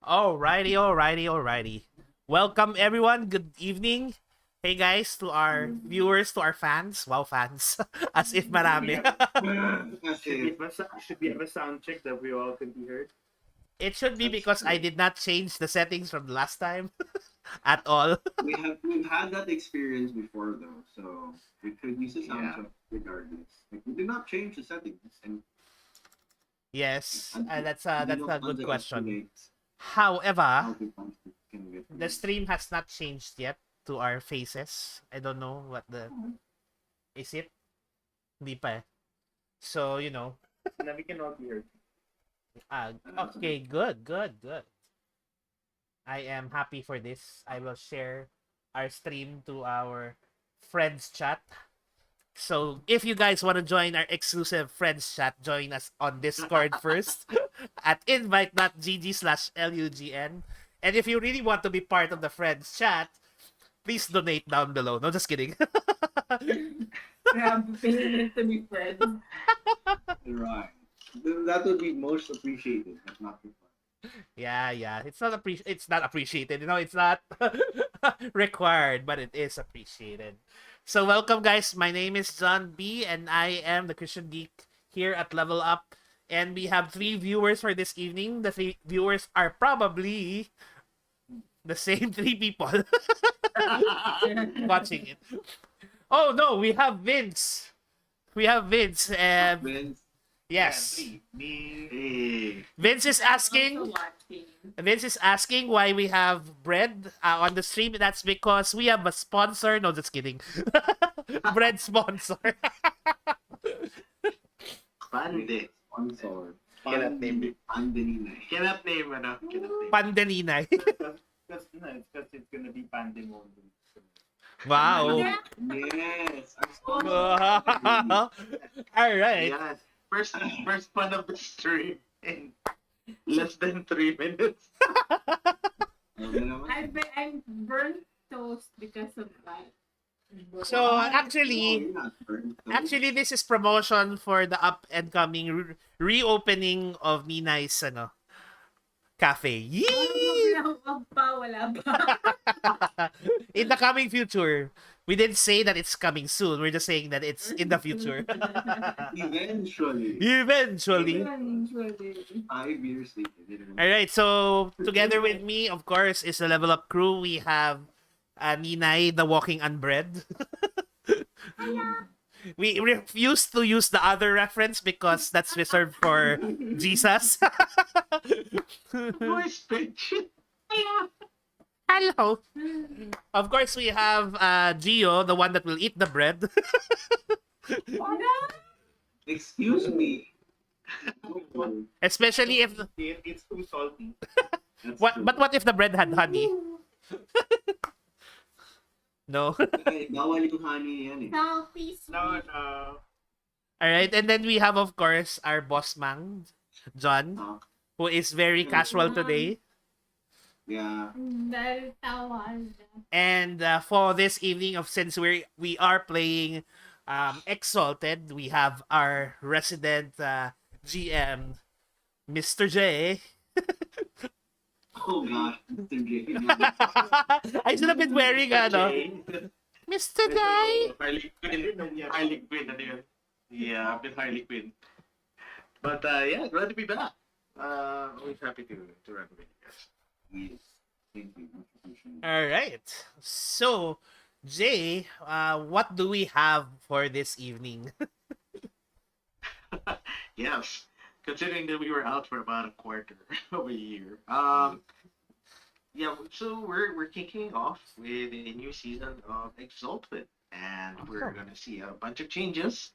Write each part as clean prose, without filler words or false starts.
Alrighty. Welcome everyone. Good evening. Hey guys, to our viewers, to our fans. Wow, fans. As if marami. Should we have a sound check that we all can be heard? It should be That's because I true. did not change the settings from the last time at all. We've had that experience before though, so we could use the sound Yeah. check regardless. Like we did not change the settings, and Yes, until that's a good question. underestimate However, how the conflict can get. the stream has not changed yet to our faces. I don't know what the is it. Hindi pa eh. So Now we can all be heard. Okay, good. I am happy for this. I will share our stream to our friends chat. So if you guys want to join our exclusive friends chat, join us on Discord first at invite.gg/lugn. And if you really want to be part of the friends chat, please donate down below. No, just kidding. Grabe, payment to be friends. Right. That would be most appreciated, but not required. Yeah. It's not appreciated. It's not required, but it is appreciated. So welcome guys. My name is John B and I am the Christian Geek here at Level Up. And we have 3 viewers for this evening. The 3 viewers are probably the same 3 people watching it. Oh no, we have Vince. Vince, Yes. hey, Vince is asking Also watching. Vince is asking why we have bread on the stream. That's because we have a sponsor. No, just kidding. Bread sponsor. Pande. sponsor. Cannot name it. Pandeninay. Cannot name, ano? Cannot name. Pandaninay. Because it's gonna be pandemonium. Wow. Yes, our sponsor. All right. Yeah. First fun of the stream in less than 3 minutes. Okay naman. I'm burnt toast because of that. So Oh, actually, you're not burnt, though. this is promotion for the up and coming reopening of Ninay's cafe. Yee! Wag pa, wala pa. In the coming future. We didn't say that it's coming soon. We're just saying that it's in the future. Eventually, Eventually. 5 years later. All right, so together with me, of course, is the Level Up crew. We have Ninay, the walking unbread. We refuse to use the other reference because that's reserved for Jesus. Voice pitch. Hello. Of course, we have Gio, the one that will eat the bread. Excuse me. Especially if It's too salty. what if the bread had honey? No. Bawal yung honey yan eh. Salty No. All right, and then we have of course our boss man, John, who is very casual today. Yeah. Dahil tawan. And for this evening since we are playing Exalted, we have our resident GM, Mr. J. Oh gosh, Mr. J. I should have been wearing Mr. J. Harley Quinn, ano yun? Yeah, I've been Harley Quinn. But yeah, glad to be back. Always happy to run with you guys. Yes. Thank you. Much appreciated. All right. So, Jay, what do we have for this evening? Yes, considering that we were out for about a quarter of a year. Yeah, so we're kicking off with a new season of Exalted, and we're gonna see a bunch of changes.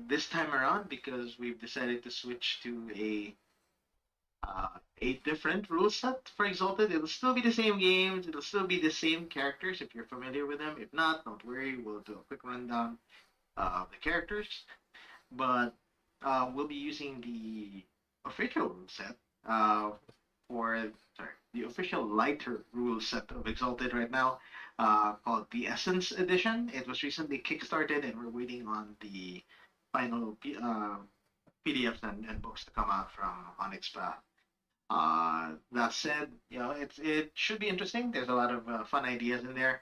This time around because we've decided to switch to a different rule set for Exalted. It'll still be the same games. It'll still be the same characters if you're familiar with them. If not, don't worry. We'll do a quick rundown of the characters. But we'll be using the official rule set the official lighter rule set of Exalted right now, called the Essence Edition. It was recently kickstarted, and we're waiting on the final PDFs and books to come out from Onyx Path. That said, it should be interesting. There's a lot of fun ideas in there,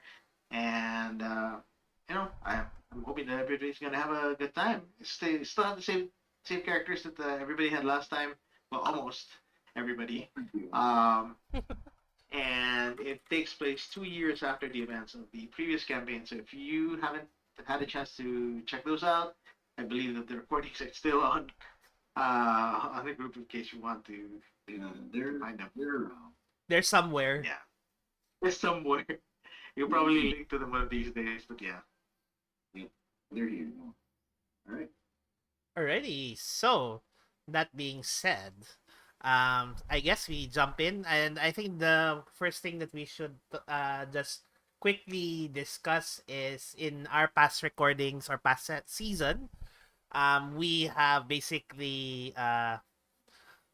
and I'm hoping that everybody's gonna have a good time. Still have the same characters that everybody had last time. Well, almost everybody. Thank you. And it takes place 2 years after the events of the previous campaign. So if you haven't had a chance to check those out, I believe that the recordings are still on the group in case you want to Yeah, they're find them. they're around. They're somewhere. Yeah, they're somewhere. You'll probably link to them one of these days, but yeah. Yep, they're here. All right. Alrighty. So, that being said, I guess we jump in, and I think the first thing that we should just quickly discuss is in our past recordings or past season, we have basically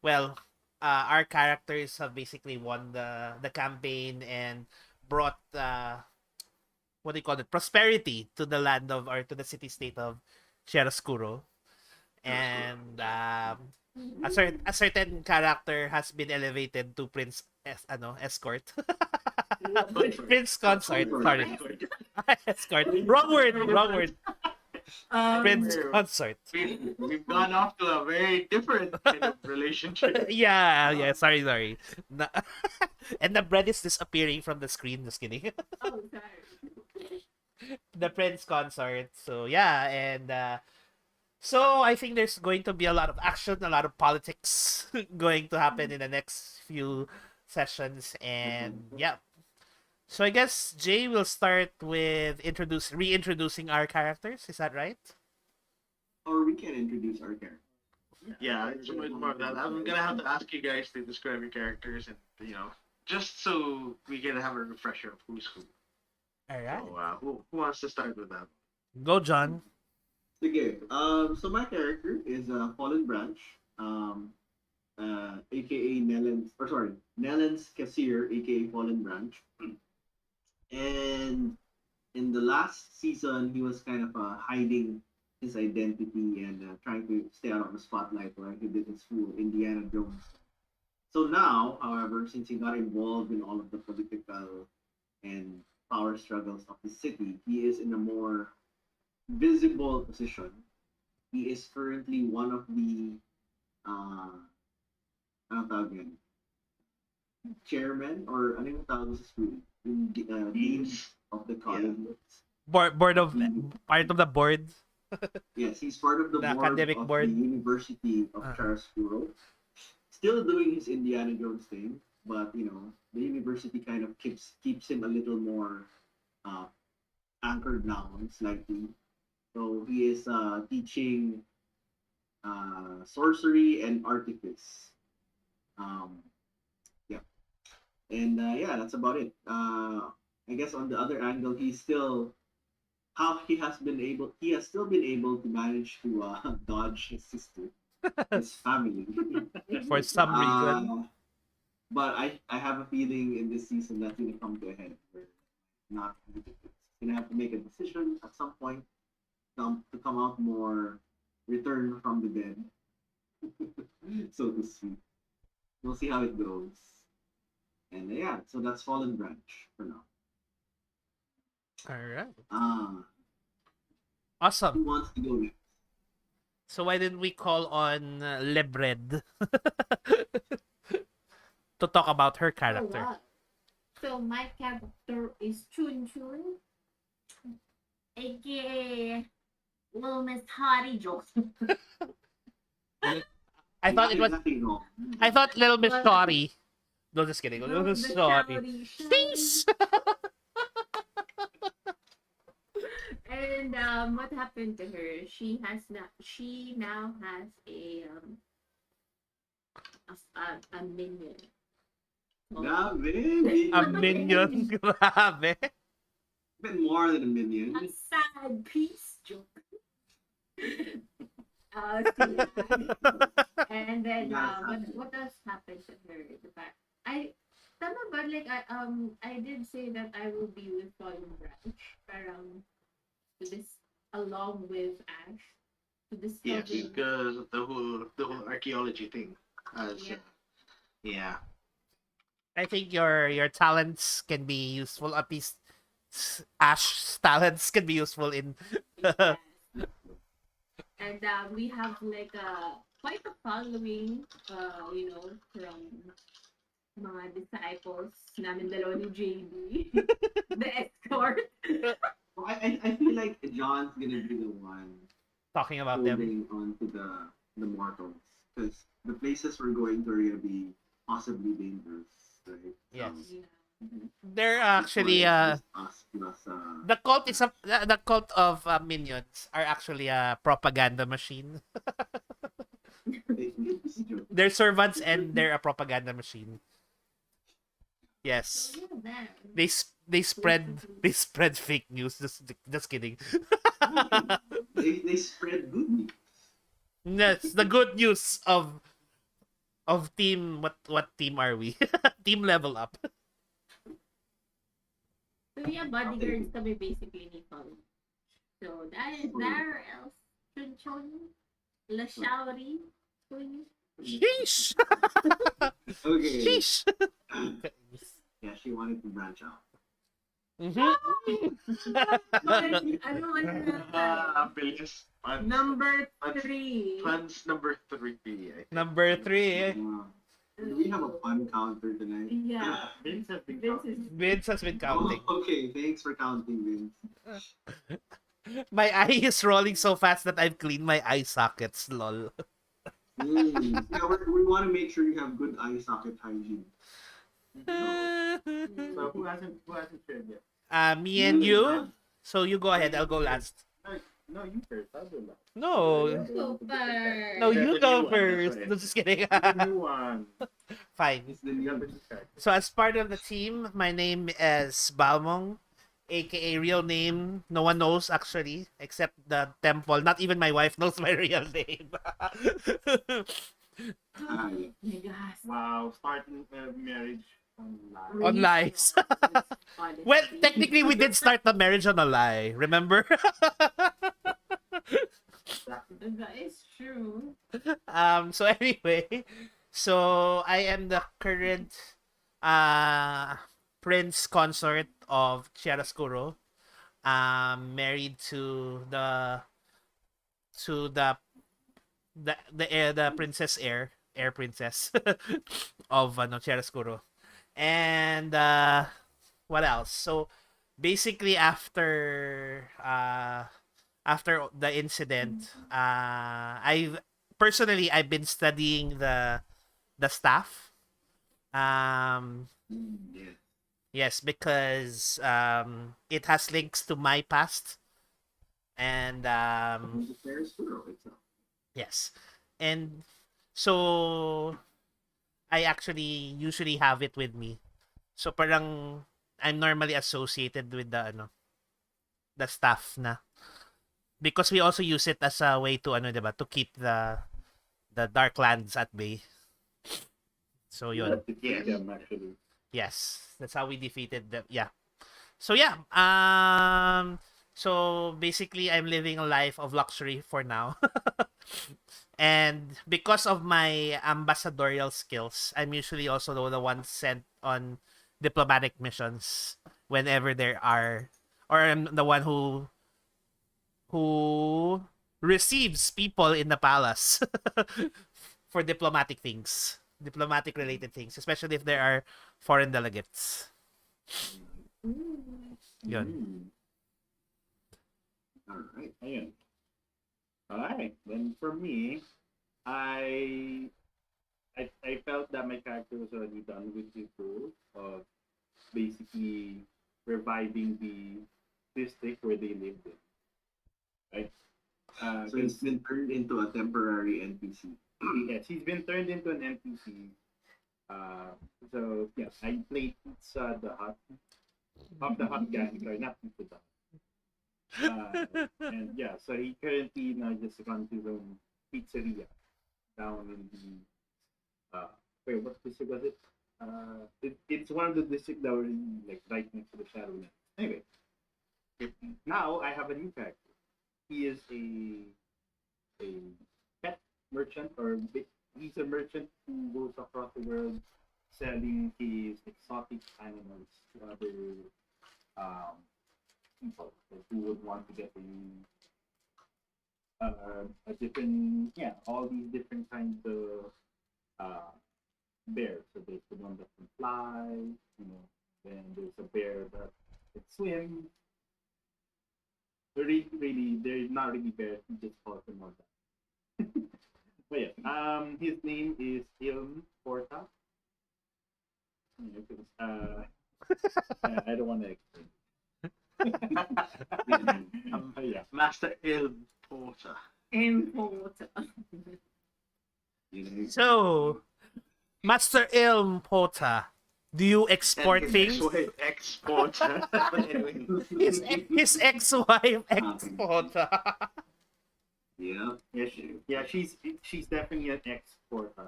well, our characters have basically won the campaign and brought what do you call it, prosperity to the land of, or to the city state of Chiaroscuro. And a certain character has been elevated to Prince escort. Prince consort, sorry. Escort. Wrong word. Prince We're- consort. we've gone off to a very different kind of relationship. Yeah, sorry. Na- and the bread is disappearing from the screen, just kidding. Oh, sorry. The Prince consort. So yeah, and so I think there's going to be a lot of action, a lot of politics going to happen in the next few sessions, and yeah. So I guess Jay will start with reintroducing our characters. Is that right? Or we can introduce our character. Yeah, it's more of that. I'm gonna have to ask you guys to describe your characters, and just so we can have a refresher of who's who. All right. So, who wants to start with that? Go, John. Okay. So my character is Fallen Branch, aka Nellen's Cashier, aka Fallen Branch. And in the last season, he was kind of hiding his identity and trying to stay out of the spotlight while he did his full Indiana Jones. So now, however, since he got involved in all of the political and power struggles of the city, he is in a more visible position. He is currently one of the ano tawag yan? Chairman or ano yung tawag sa school? Yung deans of the college. Board of part of the board. Yes, he's part of the The board academic of board. the University of Chiaroscuro. Still doing his Indiana Jones thing, but the university kind of keeps him a little more anchored down slightly. So he is teaching sorcery and artifice. Yeah, and yeah, that's about it. I guess on the other angle, he's still how he has still been able to manage to dodge his sister, his family. For some reason. But I have a feeling in this season that's gonna come to a head. Where not he's gonna have to make a decision at some point to come out more return from the dead, so to speak. We'll see how it goes. And yeah, so that's Fallen Branch for now. All right. Who Awesome. wants to go next? So why didn't we call on Lebred to talk about her Oh, character? wow. So my character is Chun Chun, aka Little Miss Hottie Joke. I thought it was. Nothing wrong. I thought Little Miss Well, Sorry. No, just kidding. Little Miss Sorry. Please. And what happened to her? She now has a minion. Grabe, A minion. Grabe. bit more than a minion. A side piece joke. And then what else happened to her? The fact tama ba, like I did say that I will be with Fallen Branch parang to this along with Ash to Yes, discover because of the whole archaeology thing. As Yeah. Yeah. I think your talents can be useful. At least Ash's talents can be useful in. Yes. And we have like a quite a following, from mga disciples namin dalawa ni JD, the escort. Well, I feel like John's gonna be the one Talking about them. holding on to the mortals because the places we're going to are gonna be possibly dangerous, right? Yes. Yeah. They're That's why actually it's just us plus the cult is the cult of minions are actually a propaganda machine. it's joke. They're servants and they're a propaganda machine. So Yes. yeah, there. They spread fake news. Just kidding. They spread good news. That's the good news of team. What team are we? Team level up. So yeah, bodyguards kami basically ni Paul. So there else Chunchon, La Shaori, Chun. Sheesh. Okay. Sheesh. Yeah, she wanted to branch out. Ano na tayo? Bilis. Number 3. Funds number 3. I think. Number 3. Do we have a fun counter tonight? Yeah. Vince has been This counting. is Vince has been counting. Oh, okay, thanks for counting, Vince. My eye is rolling so fast that I've cleaned my eye sockets. Lol. Yeah, we want to make sure you have good eye socket hygiene. So who hasn't shared yet? Me and you. So you go ahead. I'll go last. No, you first. I'll do that. No. go first. No, Yeah, you the go new one, first. that's right. No, just kidding. The new one. Fine. It's the You new. have to check. So as part of the team, my name is Balmong, aka real name. No one knows actually, except the temple. Not even my wife knows my real name. Yeah. My gosh. Wow, starting marriage on live. On lies. Well, technically, we did start the marriage on a lie. Remember? That is true. So anyway, so I am the current prince consort of Chiaroscuro. Married to the the princess heir princess of Chiaroscuro. And what else? So basically after the incident, I've been studying the staff. Yeah. Yes, because it has links to my past, and The Ferris wheel itself. yes, and so I actually usually have it with me. So parang I'm normally associated with the staff na, because we also use it as a way to diba, to keep the dark lands at bay. So yun. Yeah, them actually. Yes, that's how we defeated them. Yeah. So yeah, so basically I'm living a life of luxury for now. And because of my ambassadorial skills, I'm usually also the one sent on diplomatic missions whenever there are, or I'm the one who receives people in the palace for diplomatic things, diplomatic related things, especially if there are foreign delegates. Yun. All right. Ayun. Alright. Then for me, I I felt that my character was already done with his goal of basically reviving the district where they lived in. Right? So it's been turned into a temporary NPC. yes, he's been turned into an NPC. Uh, so yeah, I played Pizza the Hut of the Hut gang, sorry, not Pizza the Hut. And yeah, so he currently now just runs his own pizzeria down in the wait, what district was it? It's one of the districts that were like right next to the Shadowlands. Anyway, now I have a new character. He is a pet merchant or He's a merchant who goes across the world selling his exotic animals to other um, people who would want to get a different, yeah, all these different kinds of uh, bears. So there's the one that can fly, you know, then there's a bear that can swim. They're not really bears, he just calls them all that. But yeah, his name is Ilm Porta. I don't want to explain. Yeah. Master Il Porter. Important. So, Master Ilm Pota, do you And export his things? ex-wife exporter. But anyway. His ex-wife exporter. Yeah. She's definitely an exporter.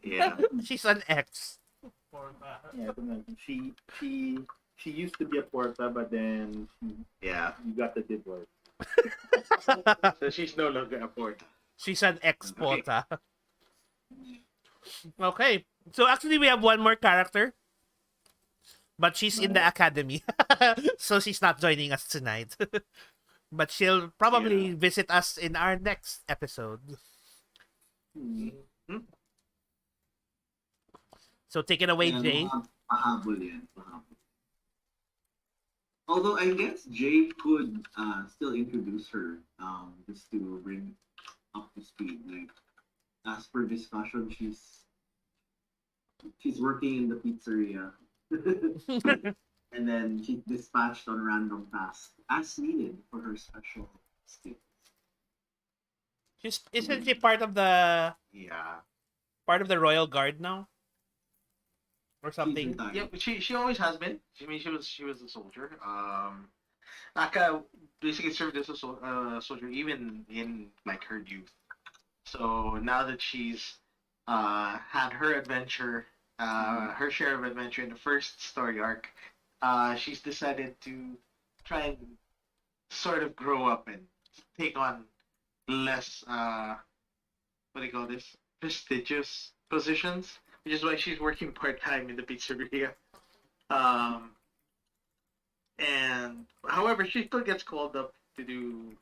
Yeah. She's an ex. Yeah, she used to be a porta, but then Yeah. you got the divorce. So she's no longer a porter. She's an exporter. Okay. So actually we have one more character. But she's in the academy. So she's not joining us tonight. But she'll probably visit us in our next episode. Mhm. So take it away, Yeah, Jay. pahabol yan. Pahabol. Although I guess Jay could still introduce her just to bring up to speed. Like as per discussion, she's working in the pizzeria. And then she's dispatched on random tasks as needed for her special skills. Isn't she part of the Yeah. Royal Guard now? Or She's something? retired. Yeah, but she always has been. I mean, she was a soldier. Naka basically served as a soldier even in like her youth. So now that she's had her adventure, her share of adventure in the first story arc, she's decided to try and sort of grow up and take on less what do you call this, prestigious positions, which is why she's working part time in the pizzeria. Um, and however, she still gets called up to do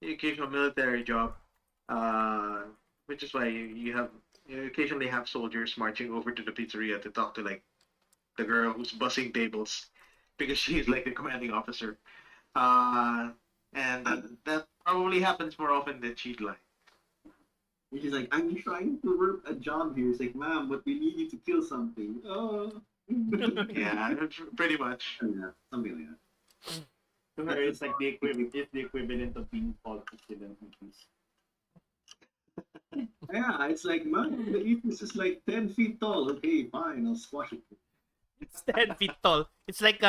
the occasional military job, uh, which is why you occasionally have soldiers marching over to the pizzeria to talk to like the girl who's bussing tables because she's like the commanding officer. Uh, and that probably happens more often than she'd like. And she's like, I'm trying to work a job here. It's like, ma'am, but we need you to kill something. Oh. Yeah, pretty much. Yeah, something like that. To her, it's like the equivalent of being called to kill an EPs. Yeah, it's like, man, the Aethys is like 10 feet tall. Okay, fine, I'll squash it. It's 10 feet tall. It's like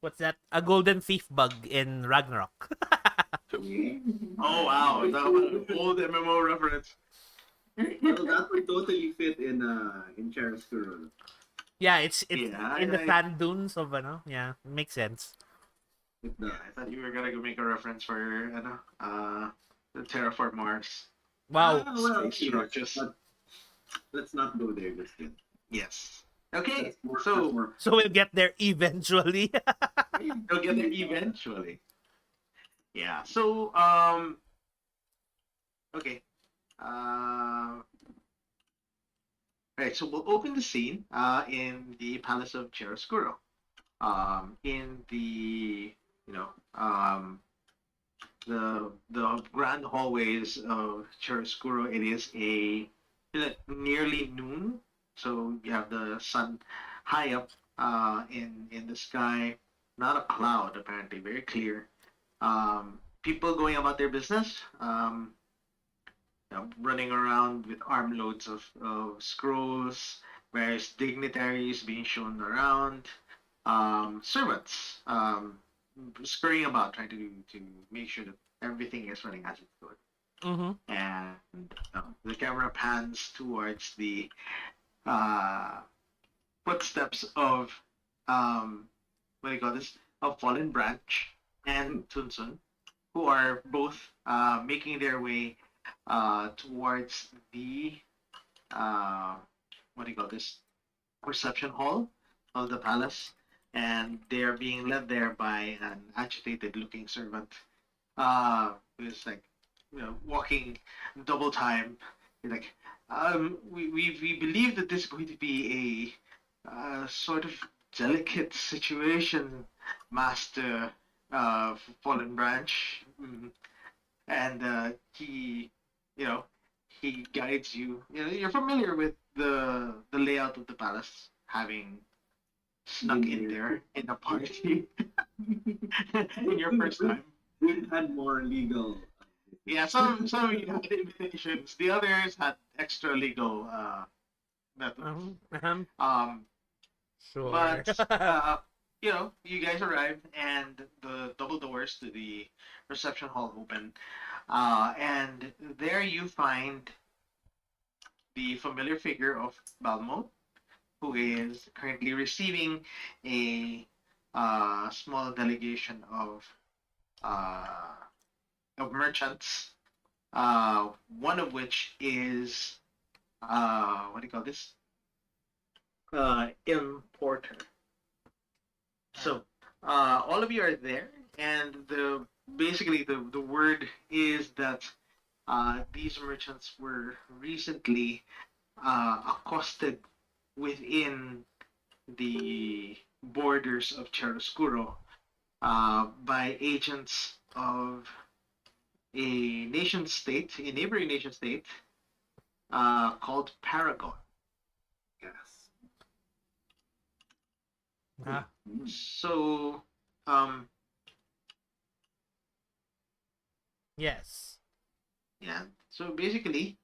what's that? A golden thief bug in Ragnarok. Oh wow, that was an old MMO reference. Well, that would totally fit in Chiaroscuro. Yeah, it's Yeah, in the sand dunes of yeah, makes sense. It Yeah, does. I thought you were gonna make a reference for the Terraform Mars. Wow. Well, Space roaches. but let's not go there just yet. Yes. Okay, That's more, so that's more. So we'll get there eventually. we'll get there eventually. Yeah. So okay. Right. So we'll open the scene in the Palace of Chiaroscuro. In the the grand hallways of Chiaroscuro, it is nearly noon, so you have the sun high up in the sky, not a cloud apparently, very clear. People going about their business, running around with armloads of scrolls, various dignitaries being shown around, servants scurrying about trying to make sure that everything is running as it should. Mm-hmm. And the camera pans towards the uh, footsteps of what do you call this? Of Fallen Branch and Tunsun, who are both making their way towards the uh, what do you call this, reception hall of the palace, and they are being led there by an agitated-looking servant, who's like, walking double time. He's like, we believe that this is going to be a sort of delicate situation, Master Fallen Branch. And you know, he guides you. You're familiar with the layout of the palace, having snuck in there in a party in your first time. We've had more legal. Yeah, some you had invitations. The others had extra legal methods. Um, Sure. but you guys arrive, and the double doors to the reception hall open, and there you find the familiar figure of Balmo, who is currently receiving a small delegation uh, of merchants. One of which is what do you call this? Importer. So all of you are there, and basically the word is that these merchants were recently accosted within the borders of Chiaroscuro by agents of a neighboring nation state called Paragon. Yes. Ah, So, yes. yeah. So basically,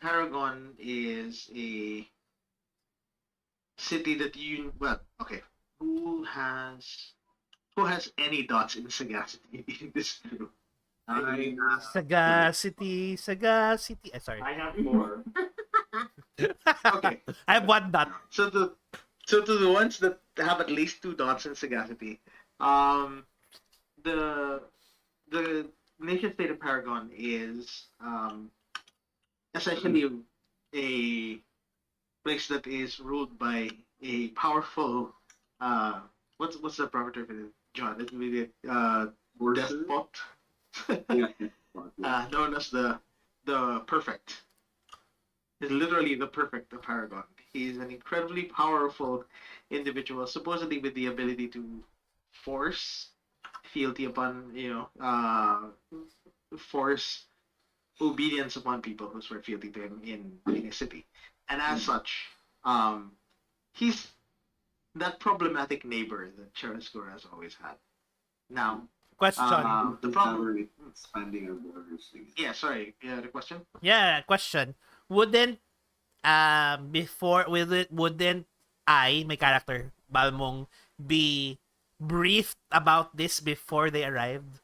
Paragon is a city that well, okay. Who has who has any dots in sagacity in this group? I Sagacity, sagacity. Sorry. I have 4. Okay. I have one dot. So to the ones that have at least 2 dots in sagacity, um, the the nation state of Paragon is essentially a place that is ruled by a powerful what's the proper term for it, John? It would be despot, Yeah. known as the perfect. Is literally the perfect of Paragon. He's an incredibly powerful individual, supposedly with the ability to force fealty upon, force obedience upon people who swear fealty to him in a city. And as such, um, he's that problematic neighbor that Chiaroscuro has always had. Now, Question. the problem. Expanding our borders. Yeah, sorry. Yeah, the question. Yeah, question. Wouldn't wouldn't I, my character, Balmong, be briefed about this before they arrived?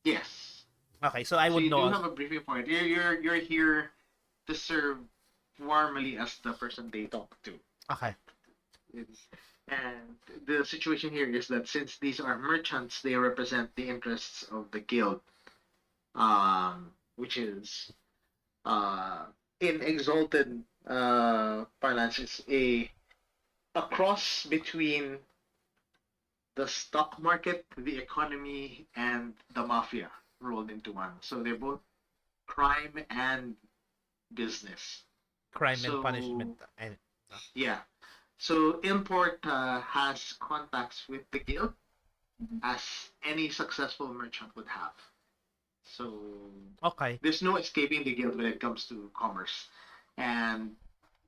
Yes. Okay, so I So would you do know. have a briefing point. You're here to serve warmly as the person they talk to. Okay. And the situation here is that since these are merchants, they represent the interests of the guild, which is in exalted parlance, it's a cross between the stock market, the economy, and the mafia rolled into one. So they're both crime and business. Crime So and punishment. And yeah. So Import has contacts with the guild, as any successful merchant would have. So okay. there's no escaping the guild when it comes to commerce. And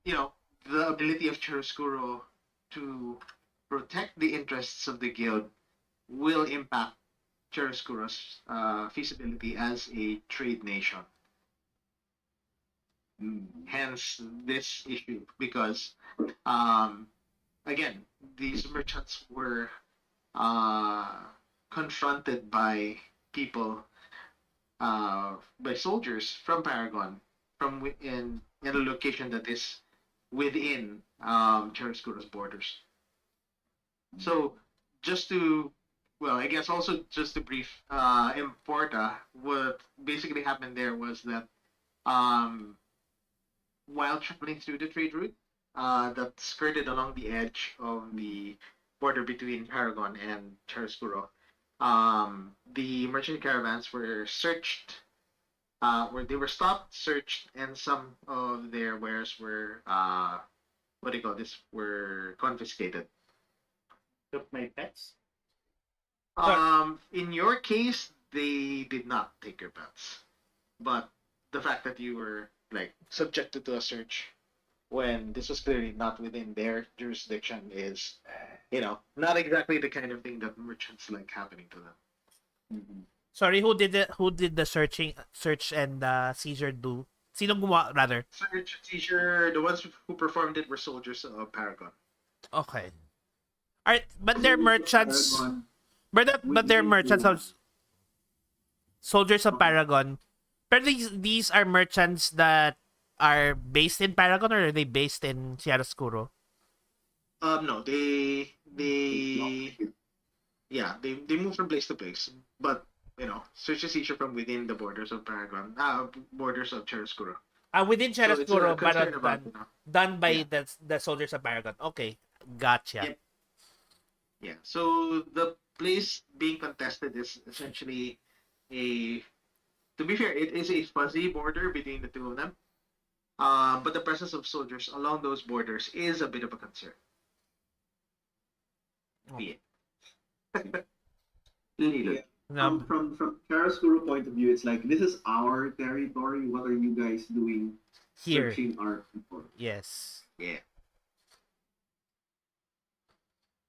the ability of Chiaroscuro to protect the interests of the guild will impact Chiaroscuro's feasibility as a trade nation. Hence this issue, because again, these merchants were uh, confronted by people, by soldiers from Paragon, in a location that is within Chiaroscuro's borders. So just to well, I guess also just to brief, in Porta, what basically happened there was that um, while traveling through the trade route that skirted along the edge of the border between Paragon and Chiaroscuro, the merchant caravans were searched, where they were stopped, searched, and some of their wares were, what do you call this, were confiscated. Took my pets. Sorry. In your case, they did not take your pets, but the fact that you were like subjected to a search when this was clearly not within their jurisdiction is, not exactly the kind of thing that merchants like happening to them. Mm-hmm. Sorry, who did the search and seizure do? Sino gumawa rather? Search, seizure, the ones who performed it were soldiers of Paragon. Okay. Alright, but they're merchants. Paragon, But they're merchants yeah. of soldiers of Okay. Paragon. But these are merchants that are based in Paragon, or are they based in Chiaroscuro? No, they move from place to place, but search and seizure from within the borders of Paragon, borders of Chiaroscuro. Within So it's a Chiaroscuro, concern but about done by yeah. the soldiers of Paragon. Okay, gotcha. Yep. Yeah. So the place being contested is essentially a. To be fair, it is a fuzzy border between the two of them. But the presence of soldiers along those borders is a bit of a concern. Yeah. Yeah. Um, From Chiaroscuro point of view, it's like this is our territory. What are you guys doing here, searching our people? yes. Yeah.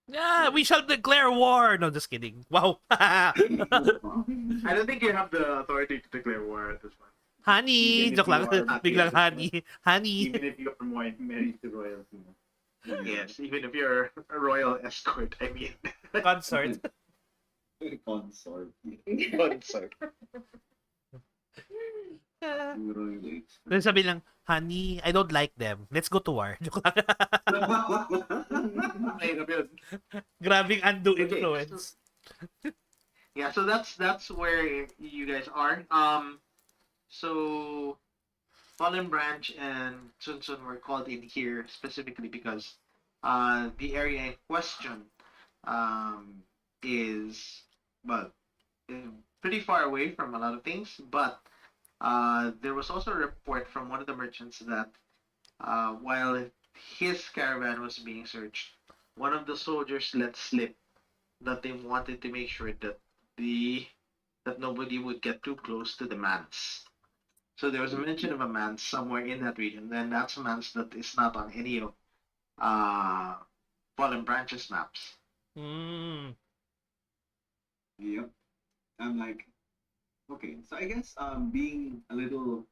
Yeah, we shall declare war. No, just kidding. Wow. I don't think you have the authority to declare war at this point. Honey, Even if joke lang. you are Biglang honey. Honey. Even if you're married to royalty. Yes, even if you're a royal escort, I mean. Consort. Consort. Consort. Then sabi lang, honey, I don't like them. Let's go to war. Joke lang. Mahirap yun. Grabing undue Okay, influence. Yeah, so that's where you guys are. So Fallen Branch and Sun Sun were called in here specifically because the area in question um, is, well, pretty far away from a lot of things, but there was also a report from one of the merchants that while his caravan was being searched, one of the soldiers let slip that they wanted to make sure that nobody would get too close to the manse. So there was a mention of a manse somewhere in that region, and that's a manse that is not on any of uh, Fallen Branches maps. Mm. Yep. I'm like, okay, so I guess being a little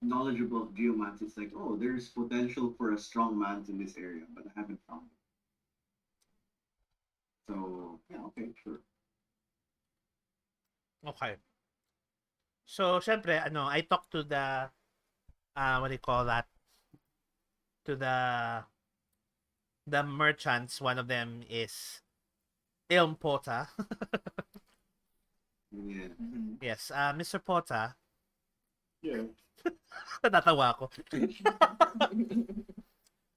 knowledgeable of geomants, it's like, oh, there's potential for a strong man in this area, but I haven't found it. So yeah, okay, sure. Okay. So, syempre, I talked to the, what do you call that? To the merchants. One of them is Ilm Pota. Yeah. Yes, Mr. Pota. Yeah. Natatawa ako.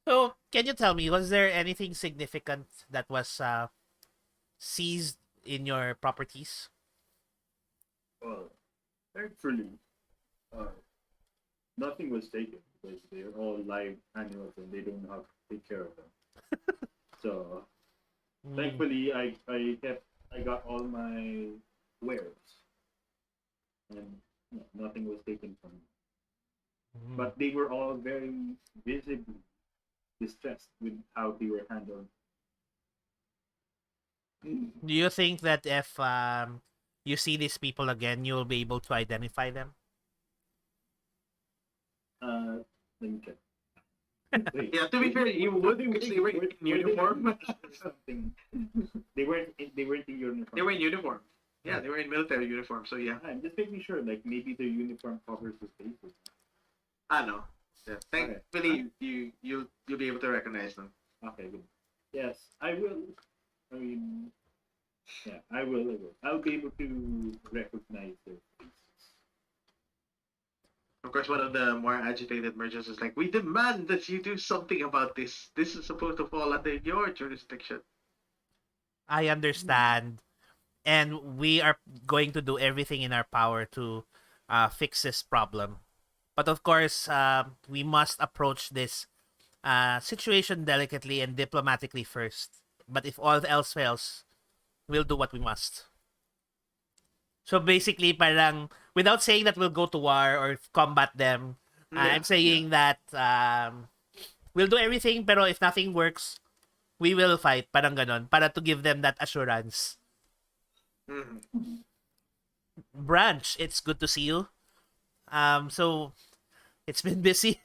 So, can you tell me, was there anything significant that was seized in your properties? Well, thankfully, nothing was taken because they're all live animals and they don't know how to take care of them. So Mm. thankfully, I got all my wares, and nothing was taken from me. Mm. But they were all very visibly distressed with how they were handled. Do you think that if you see these people again, you'll be able to identify them? Let me check. Wait, Yeah, to be fair, you would because they were in uniform. or something. They weren't. They weren't in uniform. They were in uniform. Yeah, they were in military uniform. So yeah, I'm just making sure. Like maybe their uniform covers the faces. I know. Yeah, thankfully, you'll be able to recognize them. Okay, good. Yes, I will. I mean, Yeah, I will. I will. I'll be able to recognize their faces. Of course, one of the more agitated merchants is like, "We demand that you do something about this. This is supposed to fall under your jurisdiction." I understand, and we are going to do everything in our power to fix this problem. But of course, we must approach this situation delicately and diplomatically first. But if all else fails, we'll do what we must. So basically, parang without saying that we'll go to war or combat them, Yeah, I'm saying that we'll do everything, pero if nothing works, we will fight. Parang ganon. Para to give them that assurance. Mhm. Branch, it's good to see you. So it's been busy,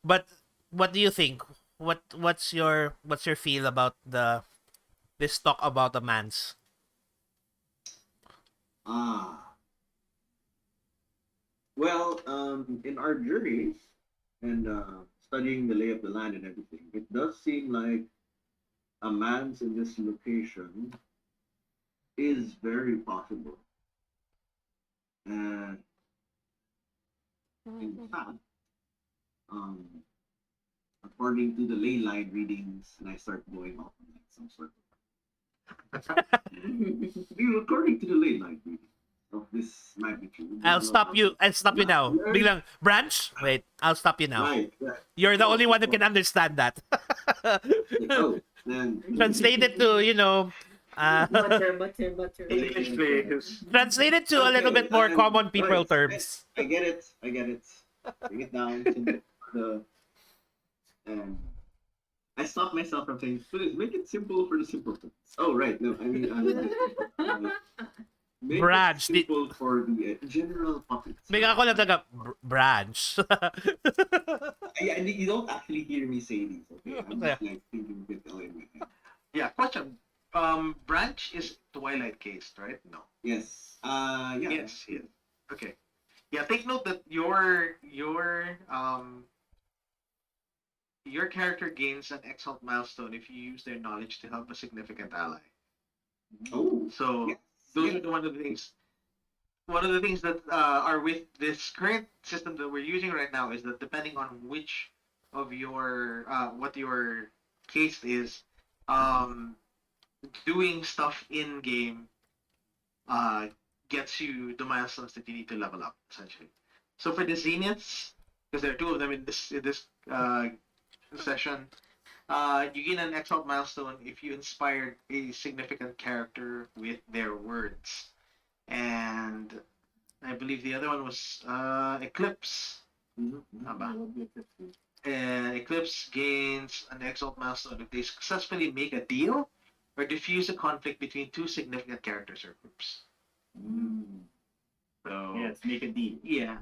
but what do you think? What's your feel about this talk about a man's? Ah, well, in our journeys and studying the lay of the land and everything, it does seem like a man's in this location is very possible. And in fact, um, according to the ley line readings, and I start going off on like some sort of according to the ley line reading of this magnitude. I'll stop you now. Right, Biglang, Branch? Wait, I'll stop you now. right. You're Of the course, only one of who can course. understand that. Like, oh, then Translate it to, Butter. English players. translate it to a little okay, bit more common people right. terms. I get it. I get it. Bring it down to the um. I stopped myself from saying, please make it simple for the simpletons. Oh, right. No, I mean, make it Branch. simple for the general populace. Bigla ako lang taga, Branch. Yeah, and you don't actually hear me say these, okay? I'm Okay. just like thinking a bit in my head. Yeah, question. Branch is Twilight cased, right? No. Yes. Yeah. Yes, yes. Okay. Yeah, take note that your character gains an exalt milestone if you use their knowledge to help a significant ally. Oh. So Yes. those Yeah. are the one of the things. One of the things that are with this current system that we're using right now is that depending on which of your what your case is, um, doing stuff in game uh, gets you the milestones that you need to level up essentially. So for the zeniths, because there are two of them in this session, you gain an exalt milestone if you inspired a significant character with their words, and I believe the other one was Eclipse. Mhm. Tama. And Eclipse gains an exalt milestone if they successfully make a deal or diffuse a conflict between two significant characters or groups. Mm. So Yes, make a deal. yeah,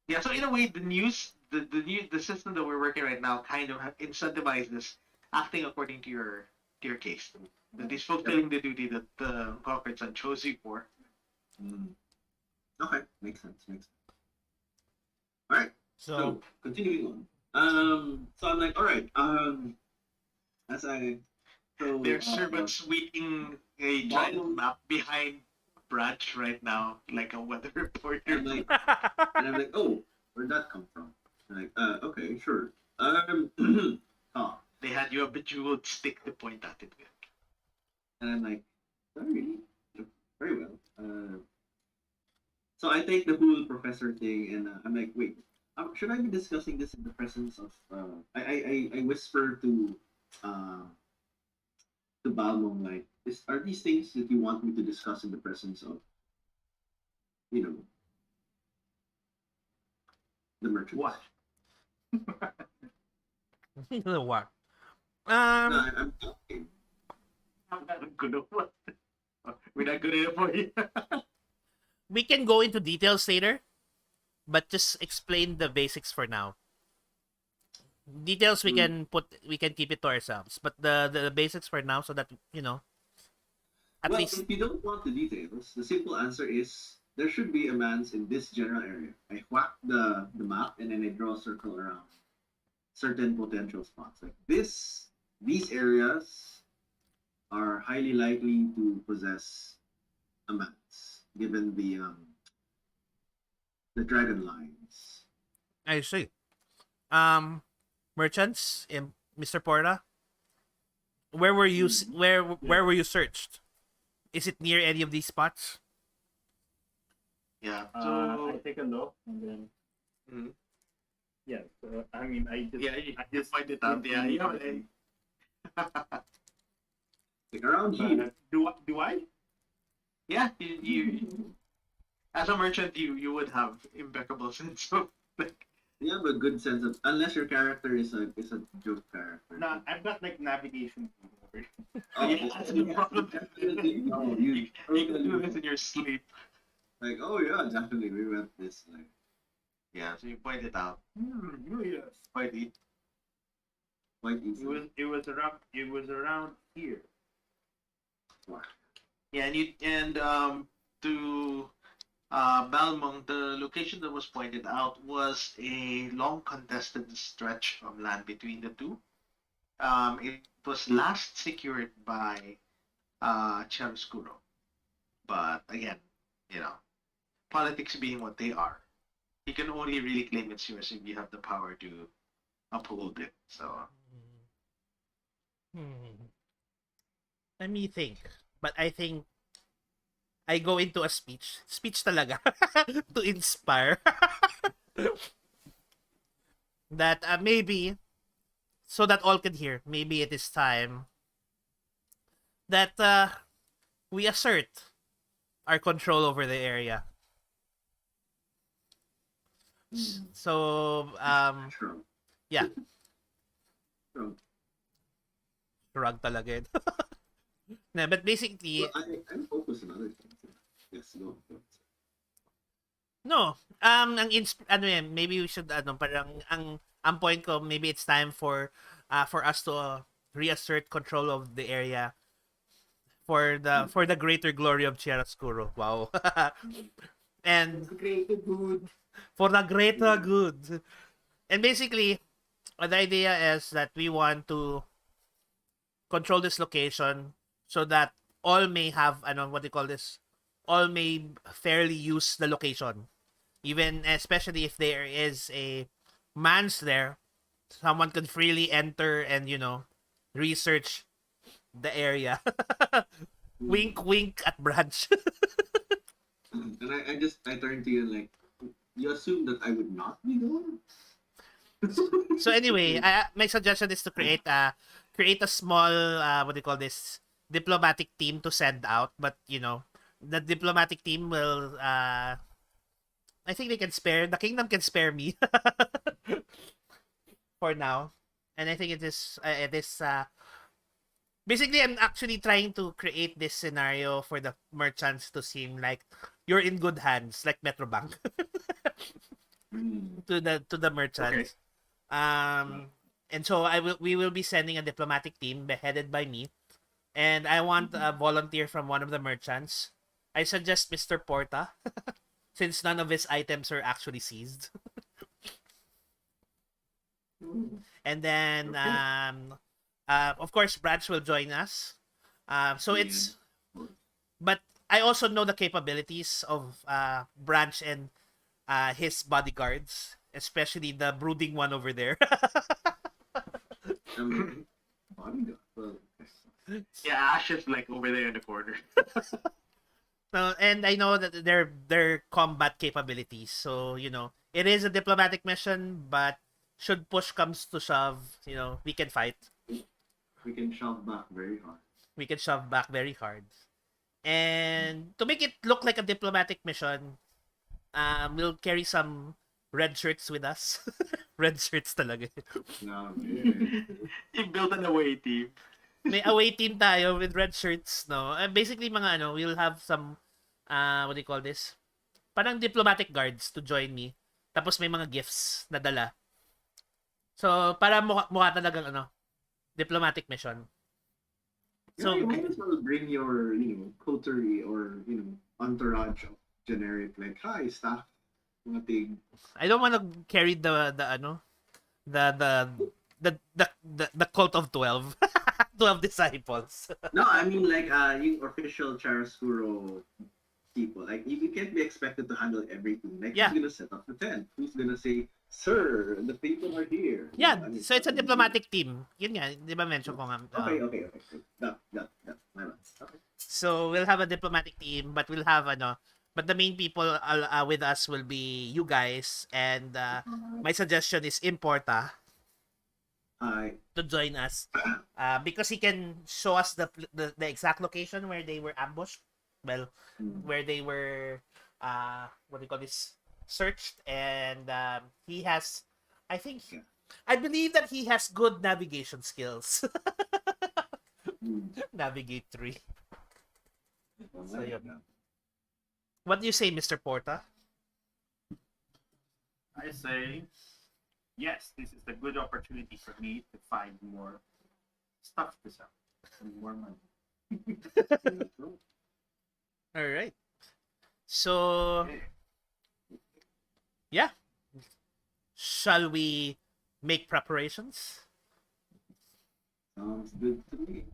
yeah. So in a way, the system that we're working right now kind of incentivizes acting according to your case. That is fulfilling the duty that the Conquered Son chose you for. Mm. Okay, makes sense. Makes sense. All right. So continuing on. So I'm like, all right. As I so Their servants waiting a giant map behind Branch right now, like a weather reporter. and I'm like, oh, where'd that come from? I'm like, okay, sure. Oh, They had you a bejeweled stick to point at it with. and I'm like, sorry, very well. So I take the whole professor thing, and I'm like, wait, should I be discussing this in the presence of? I whisper uh, to Balmong, like, are these things that you want me to discuss in the presence of, you know, the merchants? What? What? No, I'm talking. I'm not good at what. We're not good at it for you. We can go into details later, but just explain the basics for now. Details we can keep it to ourselves, but the basics for now, so that at Well, least if you don't want the details, the simple answer is there should be a man's in this general area. I whack the map and then I draw a circle around certain potential spots. Like these areas are highly likely to possess a mantis, given the dragon lines. I see. Um, merchants, Mr. Porta, where were you? Where were you searched? Is it near any of these spots? Yeah. I take a look and then Mhm. yeah. So I mean, I I just just find it out. Yeah, really yeah. quickly. Like around here, Do I? Yeah, you as a merchant, you would have impeccable sense of like. you have a good sense of, unless your character is a joke character. No, I've got like navigation. Oh, Yeah, that's the problem. No, You can do this in your sleep. like, oh yeah, definitely we went this like Yeah, so you point it out Oh yes. quite easy. quite easily. It was around here. Yeah, and to Balmong, the location that was pointed out was a long contested stretch of land between the two. It was last secured by Chiaroscuro. But again, you know, politics being what they are, you can only really claim it's yours if you have the power to uphold it. So Hmm. Let me think. But I think I go into a speech. Speech talaga. To inspire. That maybe, so that all can hear, maybe it is time that we assert our control over the area. So, Shrug. yeah, Shrug. shrug talaga yun. Nah, but basically, Well, I'm focused on other things. Yes, go. no, ano yan, maybe we should, parang, ang point ko, maybe it's time for us to reassert control of the area for the greater glory of Chiaroscuro. Wow. And Great good. for the greater good. And basically, the idea is that we want to control this location so that all may have, what do you call this? All may fairly use the location. Even, especially if there is a man's there, someone can freely enter and, research the area. Wink, wink at Branch. And I turned to you like, you assume that I would not be going? So anyway, my suggestion is to create a small what do you call this, diplomatic team to send out, but the diplomatic team will I think they can spare the kingdom can spare me for now. And I think it is basically I'm actually trying to create this scenario for the merchants to seem like you're in good hands, like Metrobank. To the merchants. And so we will be sending a diplomatic team headed by me, and I want a volunteer from one of the merchants. I suggest Mr. Porta, since none of his items are actually seized. And then of course Branch will join us. So it's but I also know the capabilities of Branch and his bodyguards, especially the brooding one over there. Bodyguard. Well, yeah, Ash is like over there in the corner. So, and I know that their combat capabilities. So, it is a diplomatic mission, but should push comes to shove, we can fight. we can shove back very hard. We can shove back very hard. And to make it look like a diplomatic mission, we'll carry some red shirts with us. Red shirts talaga. No, man. You built an away team. May away team tayo with red shirts, no? Basically, we'll have some, what do you call this? Parang diplomatic guards to join me. Tapos may mga gifts na dala. So, para mukha talagang, diplomatic mission. So, So, you might as well bring your, coterie or, entourage of generic, like, hi, staff, mga tig. I don't want to carry the cult of 12. 12 disciples. No, I mean like you official Chiaroscuro people. Like you can't be expected to handle everything. Like Yeah. who's gonna set up the tent? Who's gonna say, "Sir, the people are here"? You Yeah, know, I mean, so it's a diplomatic team. Yun nga, di ba mention ko nga. Okay. My bad. Okay. So we'll have a diplomatic team, but we'll have but the main people with us will be you guys, and my suggestion is Importa I to join us, because he can show us the exact location where they were ambushed, well, where they were what do you call this, searched, and he has, I think, Yeah. I believe that he has good navigation skills. mm, Navigate 3. So, yeah. yun. What do you say, Mr. Porta? I say, yes, this is a good opportunity for me to find more stuff to sell and more money. All right. So, yeah. Shall we make preparations? Sounds good to me.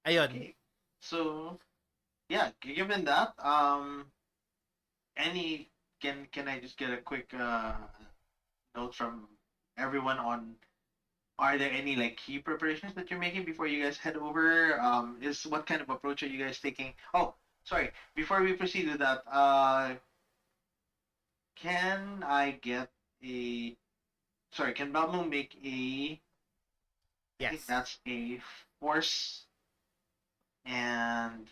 Ayun. Okay. So, yeah, given that, any can I just get a quick note from everyone on, are there any like key preparations that you're making before you guys head over? Is what kind of approach are you guys taking? Oh, sorry. Before we proceed with that, can I get a? Sorry, can Balmo make a? I think Yes. that's a force and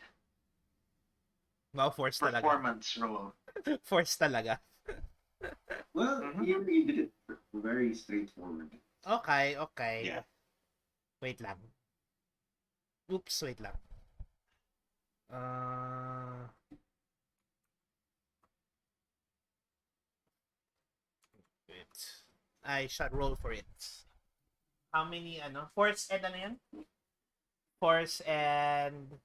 Wow, force talaga. performance roll. Force talaga. Well, Mhm. you did it very straightforward. Okay, okay. Yeah. Wait lang. Oops, wait lang. Wait. I shall roll for it. How many, Force and ano yan? Force and...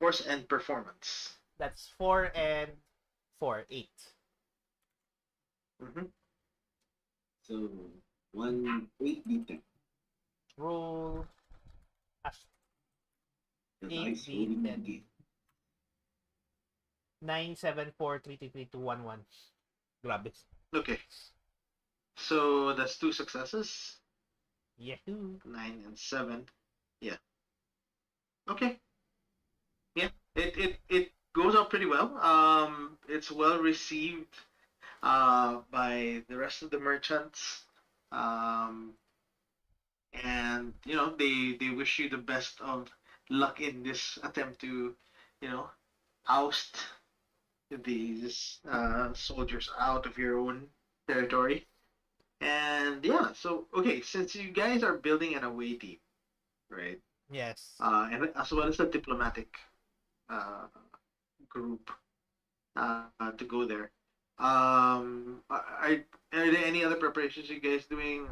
Force and performance. That's 4 and 4, 8. Mm-hmm. So 1 8 D10. Roll... The 8 dice rolling D10. again. 9, 7, 4, 3, 3, 3, 2, 1, 1. Grabe. Okay. So that's 2 successes. Yahoo! 9 and 7. Yeah. Okay. Yeah. It goes out pretty well. It's well received by the rest of the merchants. And they wish you the best of luck in this attempt to, oust these soldiers out of your own territory. And yeah, so okay, since you guys are building an away team, right? Yes. And as well as a diplomatic uh, group to go there. Are there any other preparations you guys doing?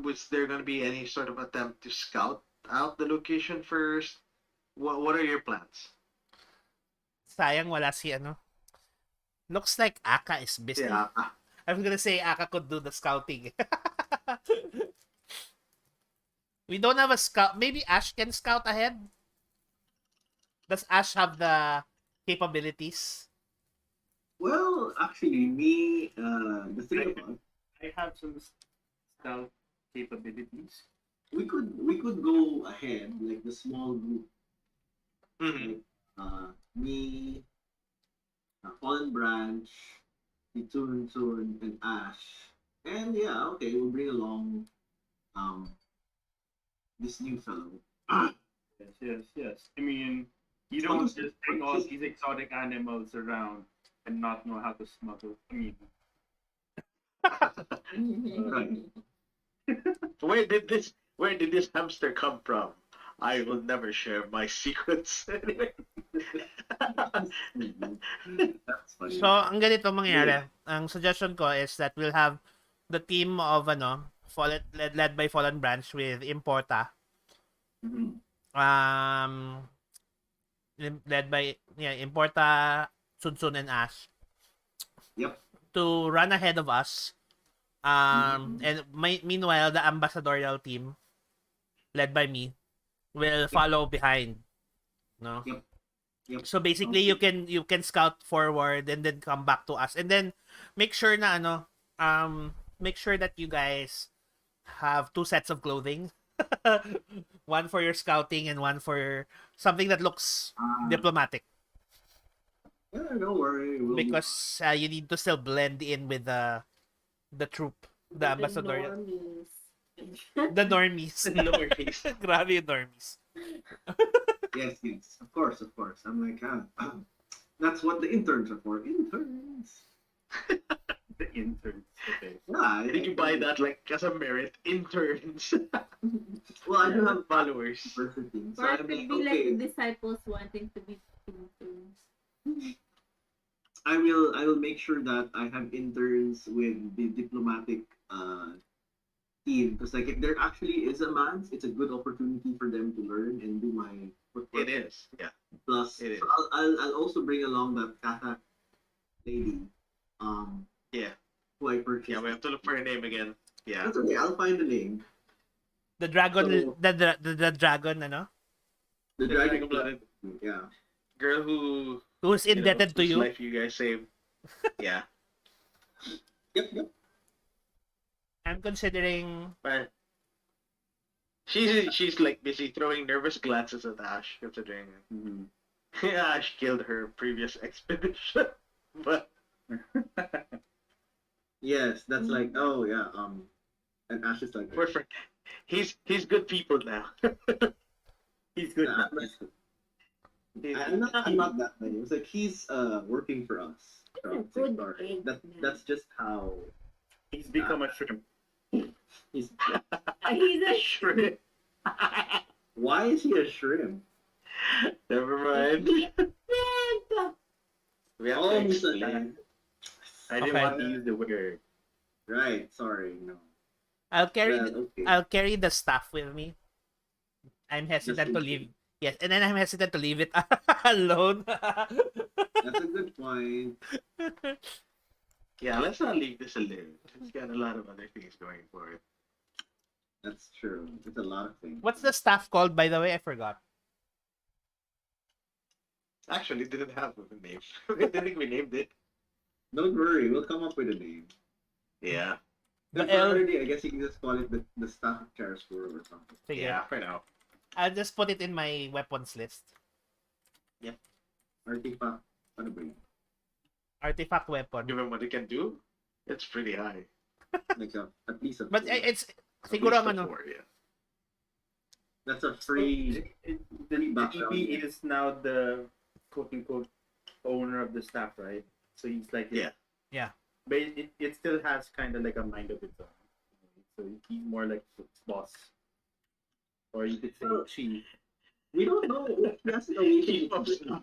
Was there going to be any sort of attempt to scout out the location first? What are your plans? Sayang wala si Looks like Aka is busy. Yeah. I'm gonna say Aka could do the scouting. We don't have a scout. Maybe Ash can scout ahead. Does Ash have the capabilities? Well, actually, the three of us, I have some stealth capabilities. we could go ahead like the small group, Mm-hmm. like me, Fallen Branch, Tun Tun, and Ash, and yeah, okay, we'll bring along this new fellow. Yes. I mean, you What don't was- just bring what all was- these exotic animals around and not know how to smuggle. I mean, Right. Where did this hamster come from? I will never share my secrets. That's funny. So, ang ganito mangyayari. Ang suggestion ko is that we'll have the team of led by Fallen Branch with Importa. Mhm. Led by Importa, Sunsun, and Ash Yep. to run ahead of us. And meanwhile, the ambassadorial team led by me, will follow behind. No. Yep. Yep. So basically you can scout forward and then come back to us. And then make sure na make sure that you guys have two sets of clothing. One for your scouting and one for something that looks diplomatic. Yeah, don't worry. We'll Because you need to still blend in with the troop, the ambassador, normies. the normies. Normies. Grabe yung normies. Yes, yes. Of course, of course. I'm like, that's what the interns are for. Interns. The interns. Okay. Yeah. Did you buy that like as a merit? Interns. Well, I do have followers. diversity. So Or I'm it like, could be like okay, disciples wanting to be interns. I will make sure that I have interns with the diplomatic team, because like if there actually is a match, it's a good opportunity for them to learn and do my footwork. It is. Yeah. Plus, It is. so I'll also bring along that Kata lady, Yeah. who I purchased. Yeah, we have to look for her name again. Yeah. That's okay. I'll find the name. The dragon, So- the dragon, ano? The The dragon dragon-blooded Yeah. girl who Who's indebted to whose you? life you guys saved. Yeah. Yep. Yep. I'm considering But she's like busy throwing nervous glances at Ash, considering Mm-hmm. Ash killed her previous expedition. But Yes, that's like, oh yeah. And Ash is like, we're friends. He's good people now. He's good. Nah, I'm not that many. It was like he's working for us. He's a from good Start. egg That's just how He's become a shrimp. he's. He's a Shrimp. Why is he a shrimp? Never mind. We have to Oh, Mr. explain. Dan. I didn't Okay. want to use the word. Right. Sorry. No. I'll carry Okay. I'll carry the staff with me. I'm hesitant to in leave. Yes, and then I'm hesitant to leave it alone. That's a good point. Yeah, let's not leave this alone. It's got a lot of other things going for it. That's true. It's a lot of things. What's the staff called, by the way? I forgot. Actually, didn't have a name. I don't think we named it. Don't worry. We'll come up with a name. Yeah. The L- Temporarily, I guess you can just call it the staff of Chariscore or something. Sige. Yeah, for now. I'll just put it in my weapons list. Artifact. Ano ba yun? Artifact weapon. Given what it can do, it's pretty high. Like at least a But four. it's At siguro least ang a ano. 4, yeah. That's a free. The background, EP yeah. is now the quote unquote owner of the staff, right? So he's like, Yeah. Yeah. But it still has kind of like a mind of its own. So he's more like its boss. Or you could say Oh. chief. We don't know. That's the way Chief of staff.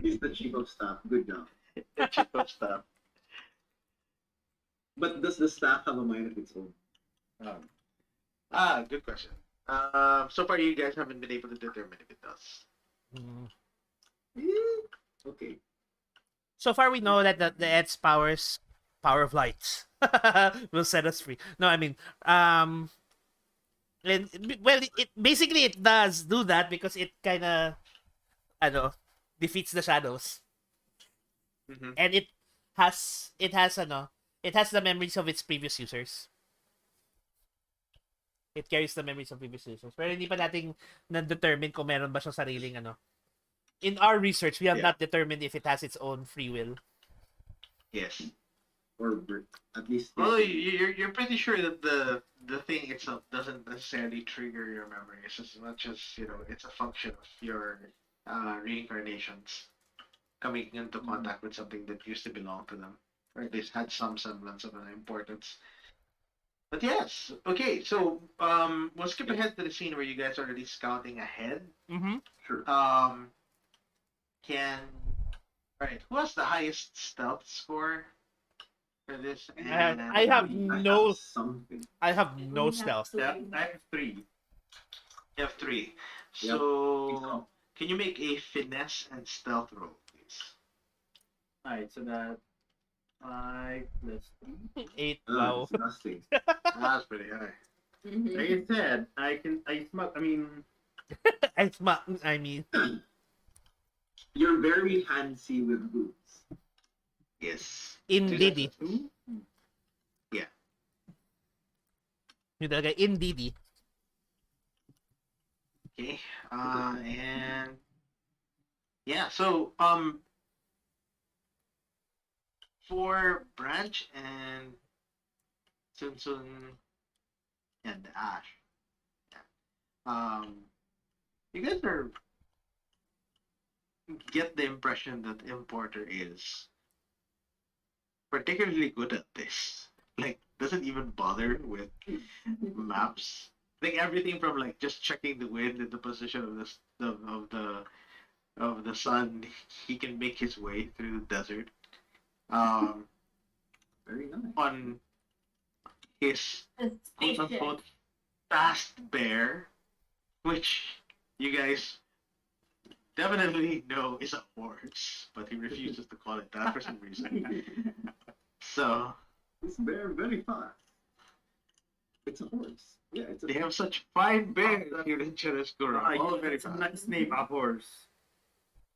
He's the chief of staff. Good job. The chief of staff. But does the staff have a mind of its own? Good question. So far you guys haven't been able to determine if it does. Mm. Okay. So far, we know that the Ed's power of light will set us free. No, I mean, and, well, it basically it does do that because it kind of, defeats the shadows, Mm-hmm. and it has the memories of its previous users. It carries the memories of previous users. Pero hindi pa nating na-determine kung meron ba siyang sariling In our research, we have Yeah. not determined if it has its own free will. Yes. Or at least. Well, you're pretty sure that the thing itself doesn't necessarily trigger your memories as much as it's a function of your reincarnations coming into contact with something that used to belong to them, or at least had some semblance of an importance. But yes, okay. So we'll skip ahead to the scene where you guys are already scouting ahead. Mm-hmm. Sure. Who has the highest stealth score for this? I have no something. I have no We have stealth. to- Yeah, I have 3. You have 3. Yep. So can you make a finesse and stealth roll, please? Alright, so that 5 plus 3. 8. Wow. Disgusting. That's pretty high. Like I said, I smell. I mean, I mean, You're very handsy with boobs. Yes. indeed. two. Yeah. Yung talaga, indeed. Okay. And yeah, so for Branch and Sun Sun and Ash, um, you guys are get the impression that Importer is particularly good at this. Like, doesn't even bother with maps. Like everything from like just checking the wind and the position of the sun, he can make his way through the desert. Um, Very nice. on his quote Spaceship. unquote fast bear, which you guys definitely know is a horse, but he refuses to call it that for some reason. So This bear very fast. It's a horse. Yeah, it's a they have such fine bears here in Cherascura. All very It's a fast. nice name, a horse.